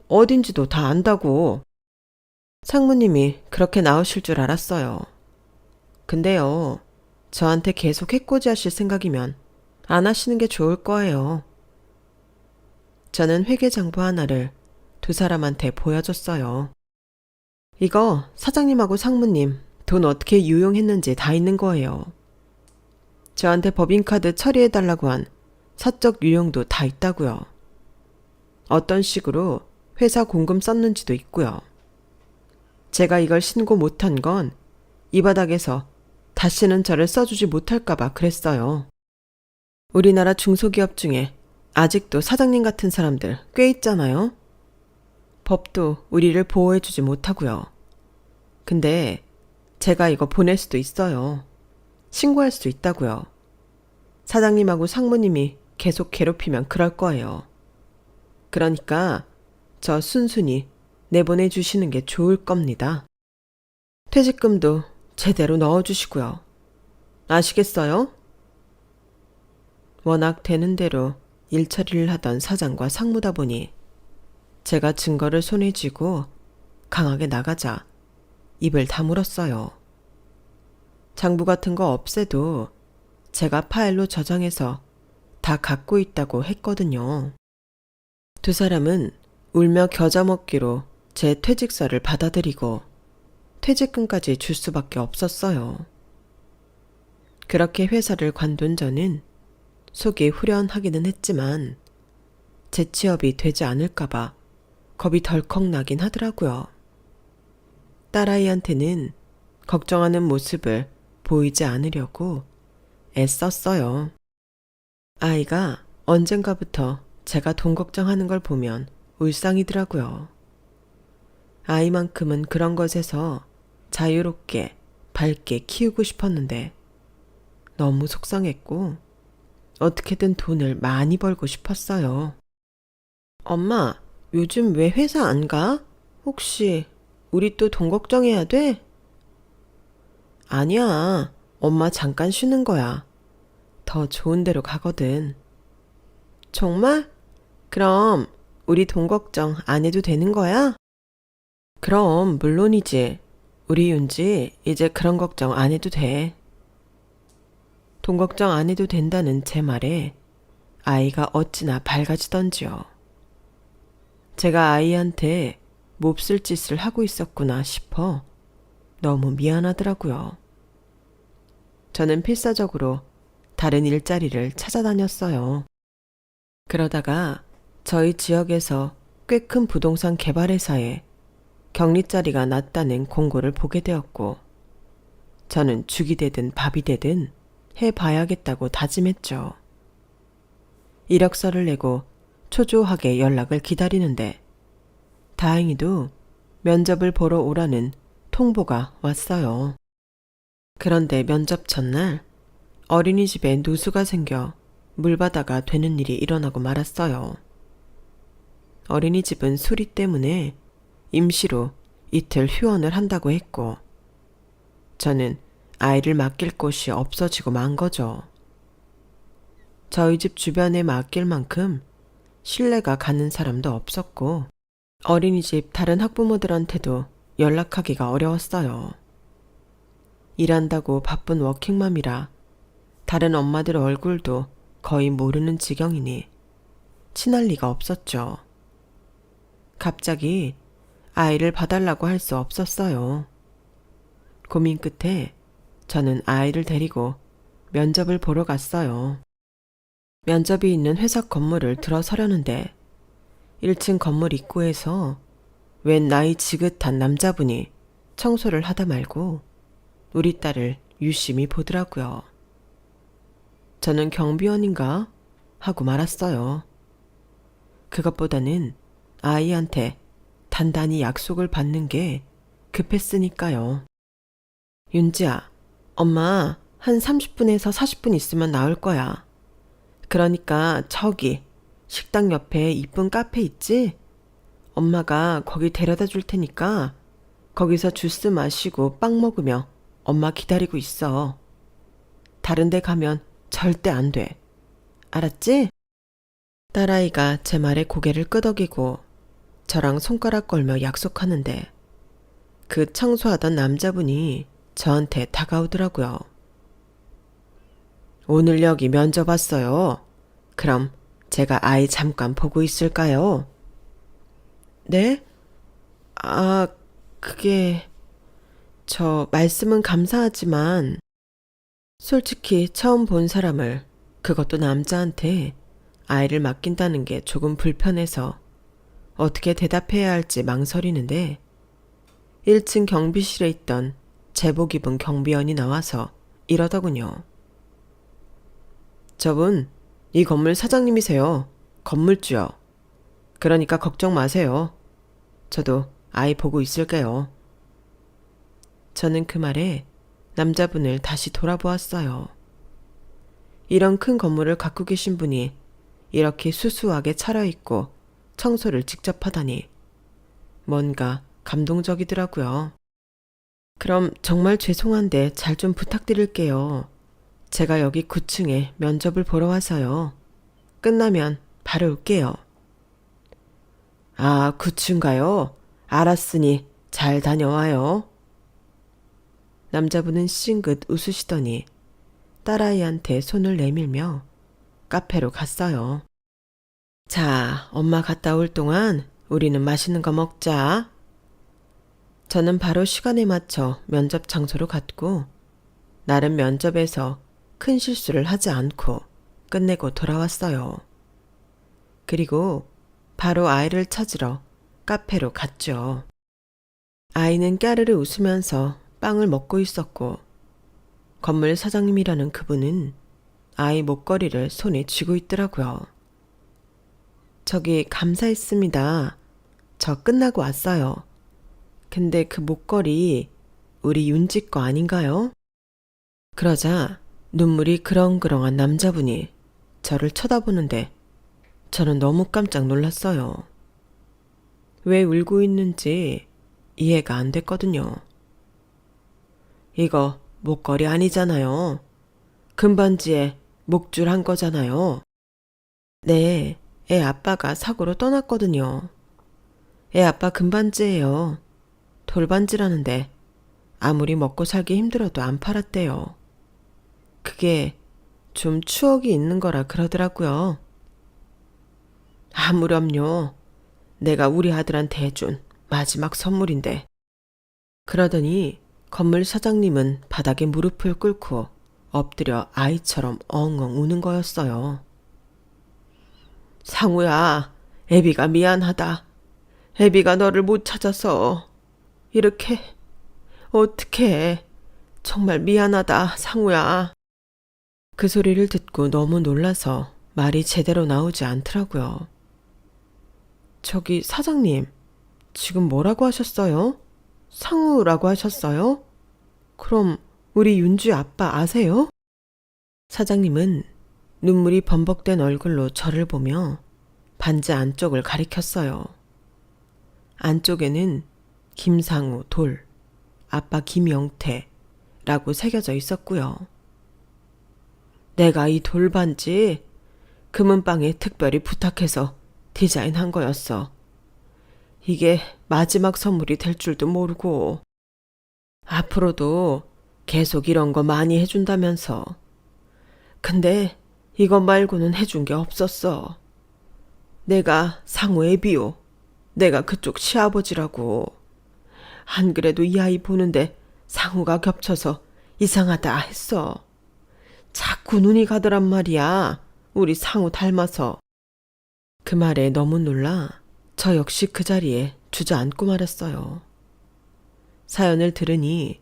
어딘지도 다 안다고. 상무님이 그렇게 나오실 줄 알았어요. 근데요, 저한테 계속 해코지 하실 생각이면 안 하시는 게 좋을 거예요. 저는 회계장부 하나를 2사람한테 보여줬어요. 이거 사장님하고 상무님 돈 어떻게 유용했는지 다 있는 거예요. 저한테 법인카드 처리해달라고 한 사적 유형도 다 있다고요. 어떤 식으로 회사 공금 썼는지도 있고요. 제가 이걸 신고 못한 건 이 바닥에서 다시는 저를 써주지 못할까봐 그랬어요. 우리나라 중소기업 중에 아직도 사장님 같은 사람들 꽤 있잖아요. 법도 우리를 보호해주지 못하고요. 근데 제가 이거 보낼 수도 있어요. 신고할 수도 있다고요. 사장님하고 상무님이 계속 괴롭히면 그럴 거예요. 그러니까 저 순순히 내보내주시는 게 좋을 겁니다. 퇴직금도 제대로 넣어주시고요. 아시겠어요? 워낙 되는 대로 일처리를 하던 사장과 상무다 보니 제가 증거를 손에 쥐고 강하게 나가자 입을 다물었어요. 장부 같은 거 없애도 제가 파일로 저장해서 다 갖고 있다고 했거든요. 2사람은 울며 겨자 먹기로 제 퇴직서를 받아들이고 퇴직금까지 줄 수밖에 없었어요. 그렇게 회사를 관둔 저는 속이 후련하기는 했지만 제 취업이 되지 않을까봐 겁이 덜컥 나긴 하더라고요. 딸아이한테는 걱정하는 모습을 보이지 않으려고 애썼어요. 아이가 언젠가부터 제가 돈 걱정하는 걸 보면 울상이더라고요. 아이만큼은 그런 것에서 자유롭게 밝게 키우고 싶었는데 너무 속상했고 어떻게든 돈을 많이 벌고 싶었어요. 엄마, 요즘 왜 회사 안 가? 혹시 우리 또 돈 걱정해야 돼? 아니야, 엄마 잠깐 쉬는 거야. 더 좋은 데로 가거든. 정말? 그럼 우리 돈 걱정 안 해도 되는 거야? 그럼 물론이지. 우리 윤지 이제 그런 걱정 안 해도 돼. 돈 걱정 안 해도 된다는 제 말에 아이가 어찌나 밝아지던지요. 제가 아이한테 몹쓸 짓을 하고 있었구나 싶어 너무 미안하더라고요. 저는 필사적으로 다른 일자리를 찾아다녔어요. 그러다가 저희 지역에서 꽤 큰 부동산 개발회사에 격리자리가 낮다는 공고를 보게 되었고 저는 죽이 되든 밥이 되든 해봐야겠다고 다짐했죠. 이력서를 내고 초조하게 연락을 기다리는데 다행히도 면접을 보러 오라는 통보가 왔어요. 그런데 면접 전날 어린이집에 누수가 생겨 물바다가 되는 일이 일어나고 말았어요. 어린이집은 수리 때문에 임시로 이틀 휴원을 한다고 했고 저는 아이를 맡길 곳이 없어지고 만 거죠. 저희 집 주변에 맡길 만큼 신뢰가 가는 사람도 없었고 어린이집 다른 학부모들한테도 연락하기가 어려웠어요. 일한다고 바쁜 워킹맘이라 다른 엄마들 얼굴도 거의 모르는 지경이니 친할 리가 없었죠. 갑자기 아이를 봐달라고 할 수 없었어요. 고민 끝에 저는 아이를 데리고 면접을 보러 갔어요. 면접이 있는 회사 건물을 들어서려는데 1층 건물 입구에서 웬 나이 지긋한 남자분이 청소를 하다 말고 우리 딸을 유심히 보더라고요. 저는 경비원인가? 하고 말았어요. 그것보다는 아이한테 단단히 약속을 받는 게 급했으니까요. 윤지야, 엄마 한 30분에서 40분 있으면 나올 거야. 그러니까 저기 식당 옆에 이쁜 카페 있지? 엄마가 거기 데려다 줄 테니까 거기서 주스 마시고 빵 먹으며 엄마 기다리고 있어. 다른 데 가면 절대 안 돼. 알았지? 딸아이가 제 말에 고개를 끄덕이고 저랑 손가락 걸며 약속하는데 그 청소하던 남자분이 저한테 다가오더라고요. 오늘 여기 면접 왔어요. 그럼 제가 아이 잠깐 보고 있을까요? 네? 아, 그게... 저 말씀은 감사하지만 솔직히 처음 본 사람을, 그것도 남자한테 아이를 맡긴다는 게 조금 불편해서 어떻게 대답해야 할지 망설이는데 1층 경비실에 있던 제복 입은 경비원이 나와서 이러더군요. 저분 이 건물 사장님이세요. 건물주요. 그러니까 걱정 마세요. 저도 아이 보고 있을게요. 저는 그 말에 남자분을 다시 돌아보았어요. 이런 큰 건물을 갖고 계신 분이 이렇게 수수하게 차려입고 청소를 직접 하다니 뭔가 감동적이더라고요. 그럼 정말 죄송한데 잘 좀 부탁드릴게요. 제가 여기 9층에 면접을 보러 와서요. 끝나면 바로 올게요. 아, 9층 가요? 알았으니 잘 다녀와요. 남자분은 싱긋 웃으시더니 딸아이한테 손을 내밀며 카페로 갔어요. 자, 엄마 갔다 올 동안 우리는 맛있는 거 먹자. 저는 바로 시간에 맞춰 면접 장소로 갔고 나름 면접에서 큰 실수를 하지 않고 끝내고 돌아왔어요. 그리고 바로 아이를 찾으러 카페로 갔죠. 아이는 까르르 웃으면서 빵을 먹고 있었고 건물 사장님이라는 그분은 아이 목걸이를 손에 쥐고 있더라고요. 저기 감사했습니다. 저 끝나고 왔어요. 근데 그 목걸이 우리 윤지 거 아닌가요? 그러자 눈물이 그렁그렁한 남자분이 저를 쳐다보는데 저는 너무 깜짝 놀랐어요. 왜 울고 있는지 이해가 안 됐거든요. 이거 목걸이 아니잖아요. 금반지에 목줄 한 거잖아요. 네, 애 아빠가 사고로 떠났거든요. 애 아빠 금반지예요. 돌반지라는데 아무리 먹고 살기 힘들어도 안 팔았대요. 그게 좀 추억이 있는 거라 그러더라고요. 아무렴요. 내가 우리 아들한테 해준 마지막 선물인데. 그러더니 건물 사장님은 바닥에 무릎을 꿇고 엎드려 아이처럼 엉엉 우는 거였어요. 상우야, 애비가 미안하다. 애비가 너를 못 찾아서 이렇게 어떡해. 정말 미안하다, 상우야. 그 소리를 듣고 너무 놀라서 말이 제대로 나오지 않더라고요. 저기 사장님, 지금 뭐라고 하셨어요? 상우라고 하셨어요? 그럼 우리 윤주 아빠 아세요? 사장님은 눈물이 범벅된 얼굴로 저를 보며 반지 안쪽을 가리켰어요. 안쪽에는 김상우 돌, 아빠 김영태라고 새겨져 있었고요. 내가 이 돌반지 금은방에 특별히 부탁해서 디자인한 거였어. 이게 마지막 선물이 될 줄도 모르고 앞으로도 계속 이런 거 많이 해준다면서. 근데 이것 말고는 해준 게 없었어. 내가 상우의 비호, 내가 그쪽 시아버지라고. 안 그래도 이 아이 보는데 상우가 겹쳐서 이상하다 했어. 자꾸 눈이 가더란 말이야. 우리 상우 닮아서. 그 말에 너무 놀라 저 역시 그 자리에 주저앉고 말았어요. 사연을 들으니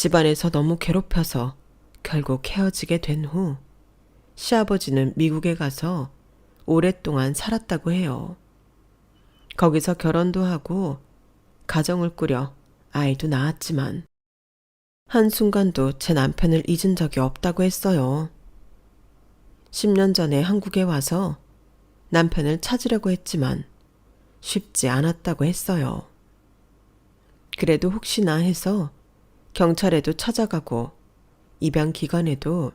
집안에서 너무 괴롭혀서 결국 헤어지게 된 후 시아버지는 미국에 가서 오랫동안 살았다고 해요. 거기서 결혼도 하고 가정을 꾸려 아이도 낳았지만 한순간도 제 남편을 잊은 적이 없다고 했어요. 10년 전에 한국에 와서 남편을 찾으려고 했지만 쉽지 않았다고 했어요. 그래도 혹시나 해서 경찰에도 찾아가고 입양 기관에도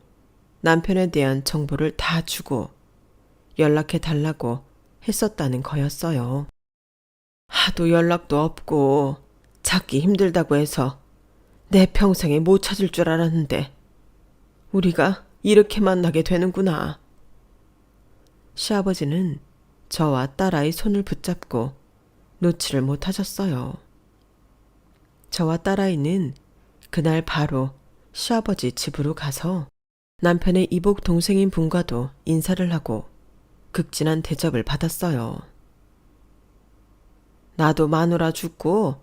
남편에 대한 정보를 다 주고 연락해 달라고 했었다는 거였어요. 하도 연락도 없고 찾기 힘들다고 해서 내 평생에 못 찾을 줄 알았는데 우리가 이렇게 만나게 되는구나. 시아버지는 저와 딸아이 손을 붙잡고 놓지를 못하셨어요. 저와 딸아이는 그날 바로 시아버지 집으로 가서 남편의 이복 동생인 분과도 인사를 하고 극진한 대접을 받았어요. 나도 마누라 죽고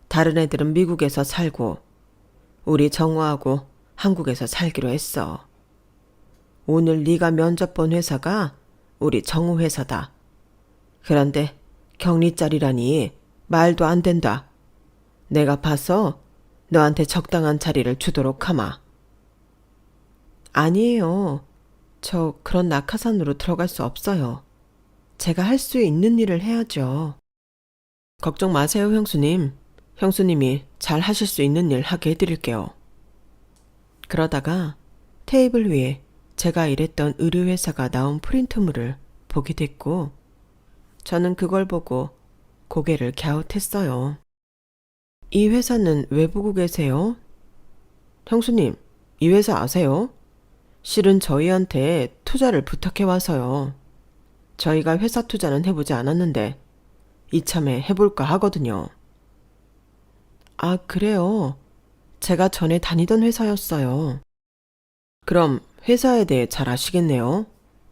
다른 애들은 미국에서 살고 우리 정우하고 한국에서 살기로 했어. 오늘 네가 면접 본 회사가 우리 정우 회사다. 그런데 격리 자리라니 말도 안 된다. 내가 봐서 너한테 적당한 자리를 주도록 하마. 아니에요. 저 그런 낙하산으로 들어갈 수 없어요. 제가 할 수 있는 일을 해야죠. 걱정 마세요, 형수님. 형수님이 잘 하실 수 있는 일 하게 해드릴게요. 그러다가 테이블 위에 제가 일했던 의류회사가 나온 프린트물을 보게 됐고 저는 그걸 보고 고개를 갸웃했어요. 이 회사는 왜 보고 계세요? 형수님, 이 회사 아세요? 실은 저희한테 투자를 부탁해 와서요. 저희가 회사 투자는 해보지 않았는데 이참에 해볼까 하거든요. 아, 그래요? 제가 전에 다니던 회사였어요. 그럼 회사에 대해 잘 아시겠네요.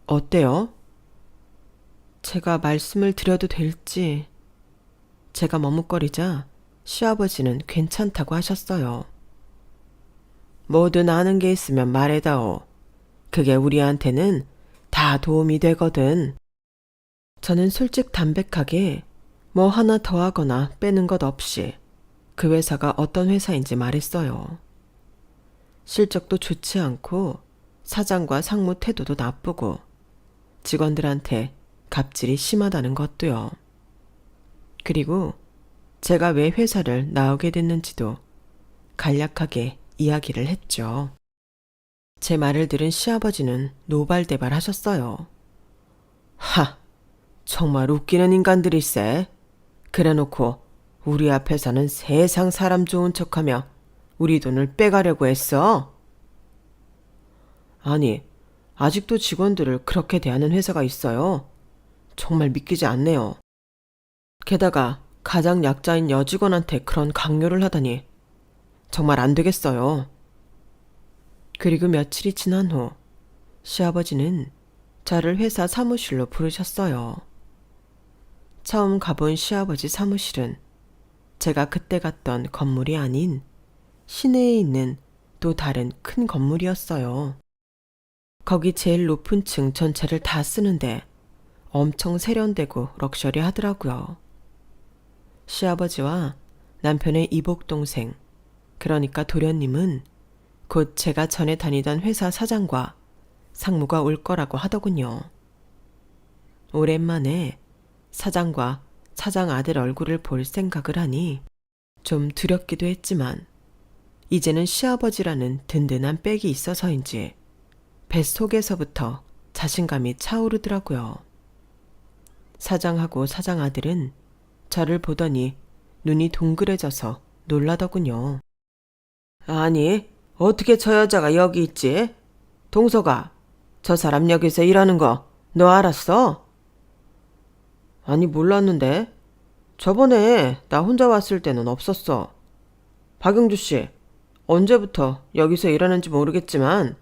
어때요? 제가 말씀을 드려도 될지. 제가 머뭇거리자 시아버지는 괜찮다고 하셨어요. 뭐든 아는 게 있으면 말해다오. 그게 우리한테는 다 도움이 되거든. 저는 솔직담백하게 뭐 하나 더하거나 빼는 것 없이 그 회사가 어떤 회사인지 말했어요. 실적도 좋지 않고 사장과 상무 태도도 나쁘고 직원들한테 갑질이 심하다는 것도요. 그리고 제가 왜 회사를 나오게 됐는지도 간략하게 이야기를 했죠. 제 말을 들은 시아버지는 노발대발 하셨어요. 하, 정말 웃기는 인간들일세. 그래놓고 우리 앞에서는 세상 사람 좋은 척하며 우리 돈을 빼가려고 했어. 아니, 아직도 직원들을 그렇게 대하는 회사가 있어요. 정말 믿기지 않네요. 게다가 가장 약자인 여직원한테 그런 강요를 하다니 정말 안 되겠어요. 그리고 며칠이 지난 후 시아버지는 저를 회사 사무실로 부르셨어요. 처음 가본 시아버지 사무실은 제가 그때 갔던 건물이 아닌 시내에 있는 또 다른 큰 건물이었어요. 거기 제일 높은 층 전체를 다 쓰는데 엄청 세련되고 럭셔리하더라고요. 시아버지와 남편의 이복 동생, 그러니까 도련님은 곧 제가 전에 다니던 회사 사장과 상무가 올 거라고 하더군요. 오랜만에 사장과 사장 아들 얼굴을 볼 생각을 하니 좀 두렵기도 했지만 이제는 시아버지라는 든든한 백이 있어서인지 뱃속에서부터 자신감이 차오르더라고요. 사장하고 사장 아들은 저를 보더니 눈이 동그래져서 놀라더군요. 아니, 어떻게 저 여자가 여기 있지? 동서가, 저 사람 여기서 일하는 거 너 알았어? 아니, 몰랐는데. 저번에 나 혼자 왔을 때는 없었어. 박영주 씨, 언제부터 여기서 일하는지 모르겠지만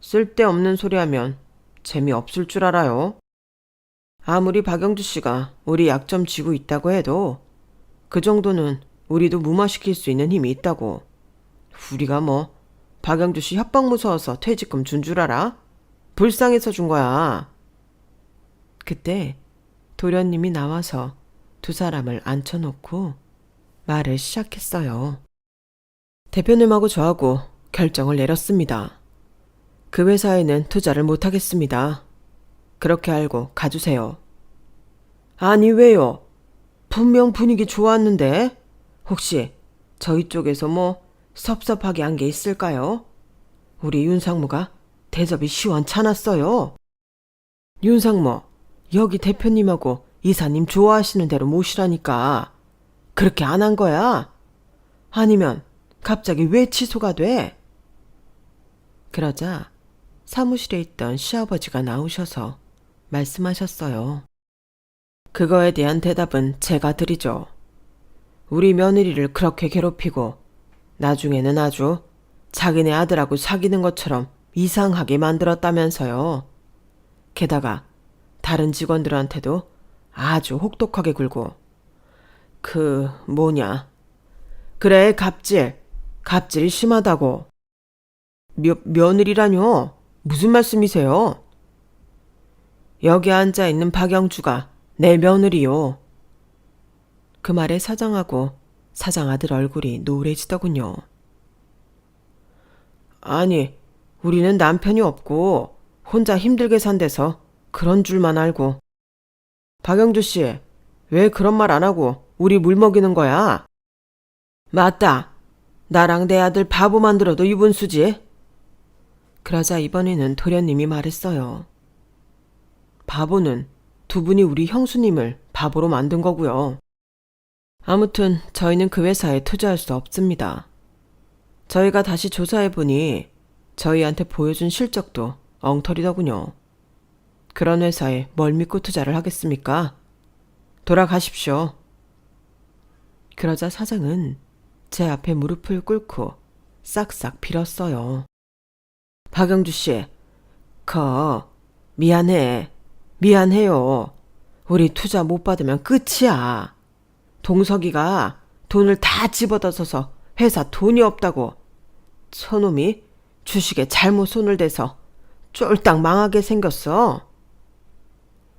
쓸데없는 소리 하면 재미없을 줄 알아요. 아무리 박영주 씨가 우리 약점 쥐고 있다고 해도 그 정도는 우리도 무마시킬 수 있는 힘이 있다고. 우리가 뭐 박영주 씨 협박 무서워서 퇴직금 준 줄 알아? 불쌍해서 준 거야. 그때 도련님이 나와서 두 사람을 앉혀놓고 말을 시작했어요. 대표님하고 저하고 결정을 내렸습니다. 그 회사에는 투자를 못하겠습니다. 그렇게 알고 가주세요. 아니 왜요? 분명 분위기 좋았는데 혹시 저희 쪽에서 뭐 섭섭하게 한 게 있을까요? 우리 윤상무가 대접이 시원찮았어요. 윤상무, 여기 대표님하고 이사님 좋아하시는 대로 모시라니까. 그렇게 안 한 거야? 아니면 갑자기 왜 취소가 돼? 그러자 사무실에 있던 시아버지가 나오셔서 말씀하셨어요. 그거에 대한 대답은 제가 드리죠. 우리 며느리를 그렇게 괴롭히고 나중에는 아주 자기네 아들하고 사귀는 것처럼 이상하게 만들었다면서요. 게다가 다른 직원들한테도 아주 혹독하게 굴고 그래 갑질이 심하다고. 며느리라뇨? 무슨 말씀이세요? 여기 앉아있는 박영주가 내 며느리요. 그 말에 사장하고 사장 아들 얼굴이 노래지더군요. 아니, 우리는 남편이 없고 혼자 힘들게 산대서 그런 줄만 알고. 박영주 씨, 왜 그런 말 안 하고 우리 물 먹이는 거야? 맞다. 나랑 내 아들 바보 만들어도 유분수지. 그러자 이번에는 도련님이 말했어요. 바보는 두 분이 우리 형수님을 바보로 만든 거고요. 아무튼 저희는 그 회사에 투자할 수 없습니다. 저희가 다시 조사해보니 저희한테 보여준 실적도 엉터리더군요. 그런 회사에 뭘 믿고 투자를 하겠습니까? 돌아가십시오. 그러자 사장은 제 앞에 무릎을 꿇고 싹싹 빌었어요. 박영주 씨, 미안해요. 우리 투자 못 받으면 끝이야. 동석이가 돈을 다 집어넣어서 회사 돈이 없다고 저놈이 주식에 잘못 손을 대서 쫄딱 망하게 생겼어.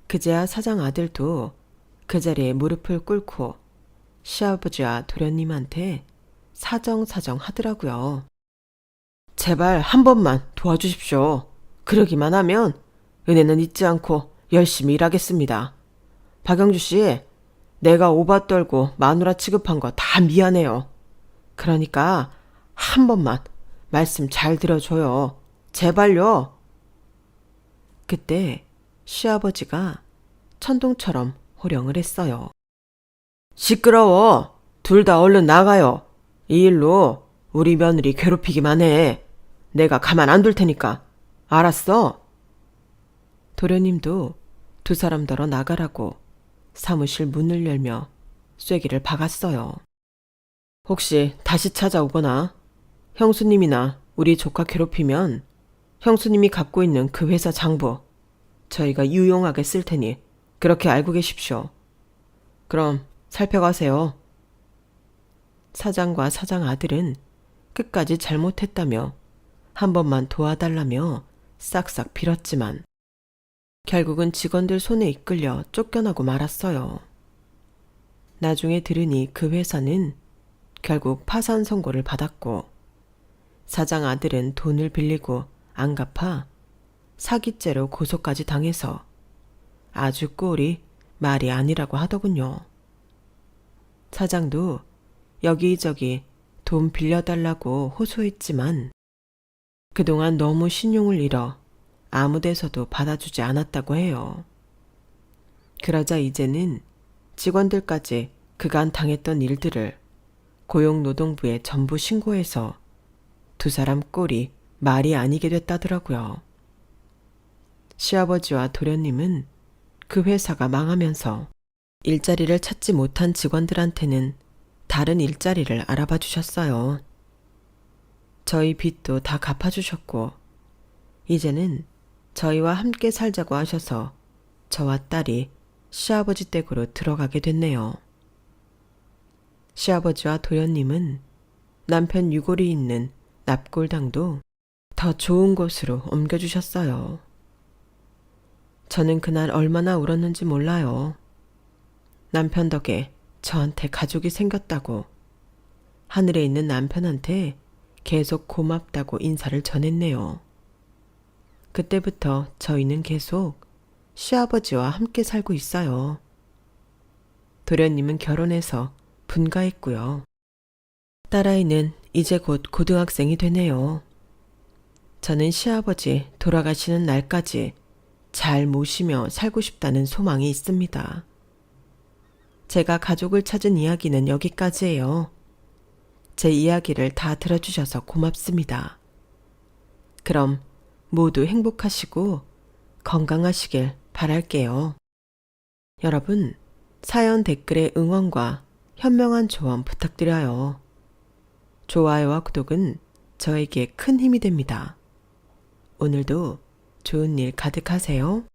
그제야 사장 아들도 그 자리에 무릎을 꿇고 시아버지와 도련님한테 사정사정 하더라고요. 제발 한 번만 도와주십시오. 그러기만 하면 은혜는 잊지 않고 열심히 일하겠습니다. 박영주 씨, 내가 오바 떨고 마누라 취급한 거 다 미안해요. 그러니까 한 번만 말씀 잘 들어줘요. 제발요. 그때 시아버지가 천둥처럼 호령을 했어요. 시끄러워. 둘 다 얼른 나가요. 이 일로 우리 며느리 괴롭히기만 해. 내가 가만 안 둘 테니까. 알았어? 도련님도 두 사람더러 나가라고 사무실 문을 열며 쐐기를 박았어요. 혹시 다시 찾아오거나 형수님이나 우리 조카 괴롭히면 형수님이 갖고 있는 그 회사 장부 저희가 유용하게 쓸 테니 그렇게 알고 계십시오. 그럼 살펴가세요. 사장과 사장 아들은 끝까지 잘못했다며 한 번만 도와달라며 싹싹 빌었지만 결국은 직원들 손에 이끌려 쫓겨나고 말았어요. 나중에 들으니 그 회사는 결국 파산 선고를 받았고 사장 아들은 돈을 빌리고 안 갚아 사기죄로 고소까지 당해서 아주 꼴이 말이 아니라고 하더군요. 사장도 여기저기 돈 빌려달라고 호소했지만 그동안 너무 신용을 잃어 아무 데서도 받아주지 않았다고 해요. 그러자 이제는 직원들까지 그간 당했던 일들을 고용노동부에 전부 신고해서 두 사람 꼴이 말이 아니게 됐다더라고요. 시아버지와 도련님은 그 회사가 망하면서 일자리를 찾지 못한 직원들한테는 다른 일자리를 알아봐 주셨어요. 저희 빚도 다 갚아주셨고 이제는 저희와 함께 살자고 하셔서 저와 딸이 시아버지 댁으로 들어가게 됐네요. 시아버지와 도련님은 남편 유골이 있는 납골당도 더 좋은 곳으로 옮겨주셨어요. 저는 그날 얼마나 울었는지 몰라요. 남편 덕에 저한테 가족이 생겼다고, 하늘에 있는 남편한테 계속 고맙다고 인사를 전했네요. 그때부터 저희는 계속 시아버지와 함께 살고 있어요. 도련님은 결혼해서 분가했고요. 딸아이는 이제 곧 고등학생이 되네요. 저는 시아버지 돌아가시는 날까지 잘 모시며 살고 싶다는 소망이 있습니다. 제가 가족을 찾은 이야기는 여기까지예요. 제 이야기를 다 들어주셔서 고맙습니다. 그럼 모두 행복하시고 건강하시길 바랄게요. 여러분, 사연 댓글에 응원과 현명한 조언 부탁드려요. 좋아요와 구독은 저에게 큰 힘이 됩니다. 오늘도 좋은 일 가득하세요.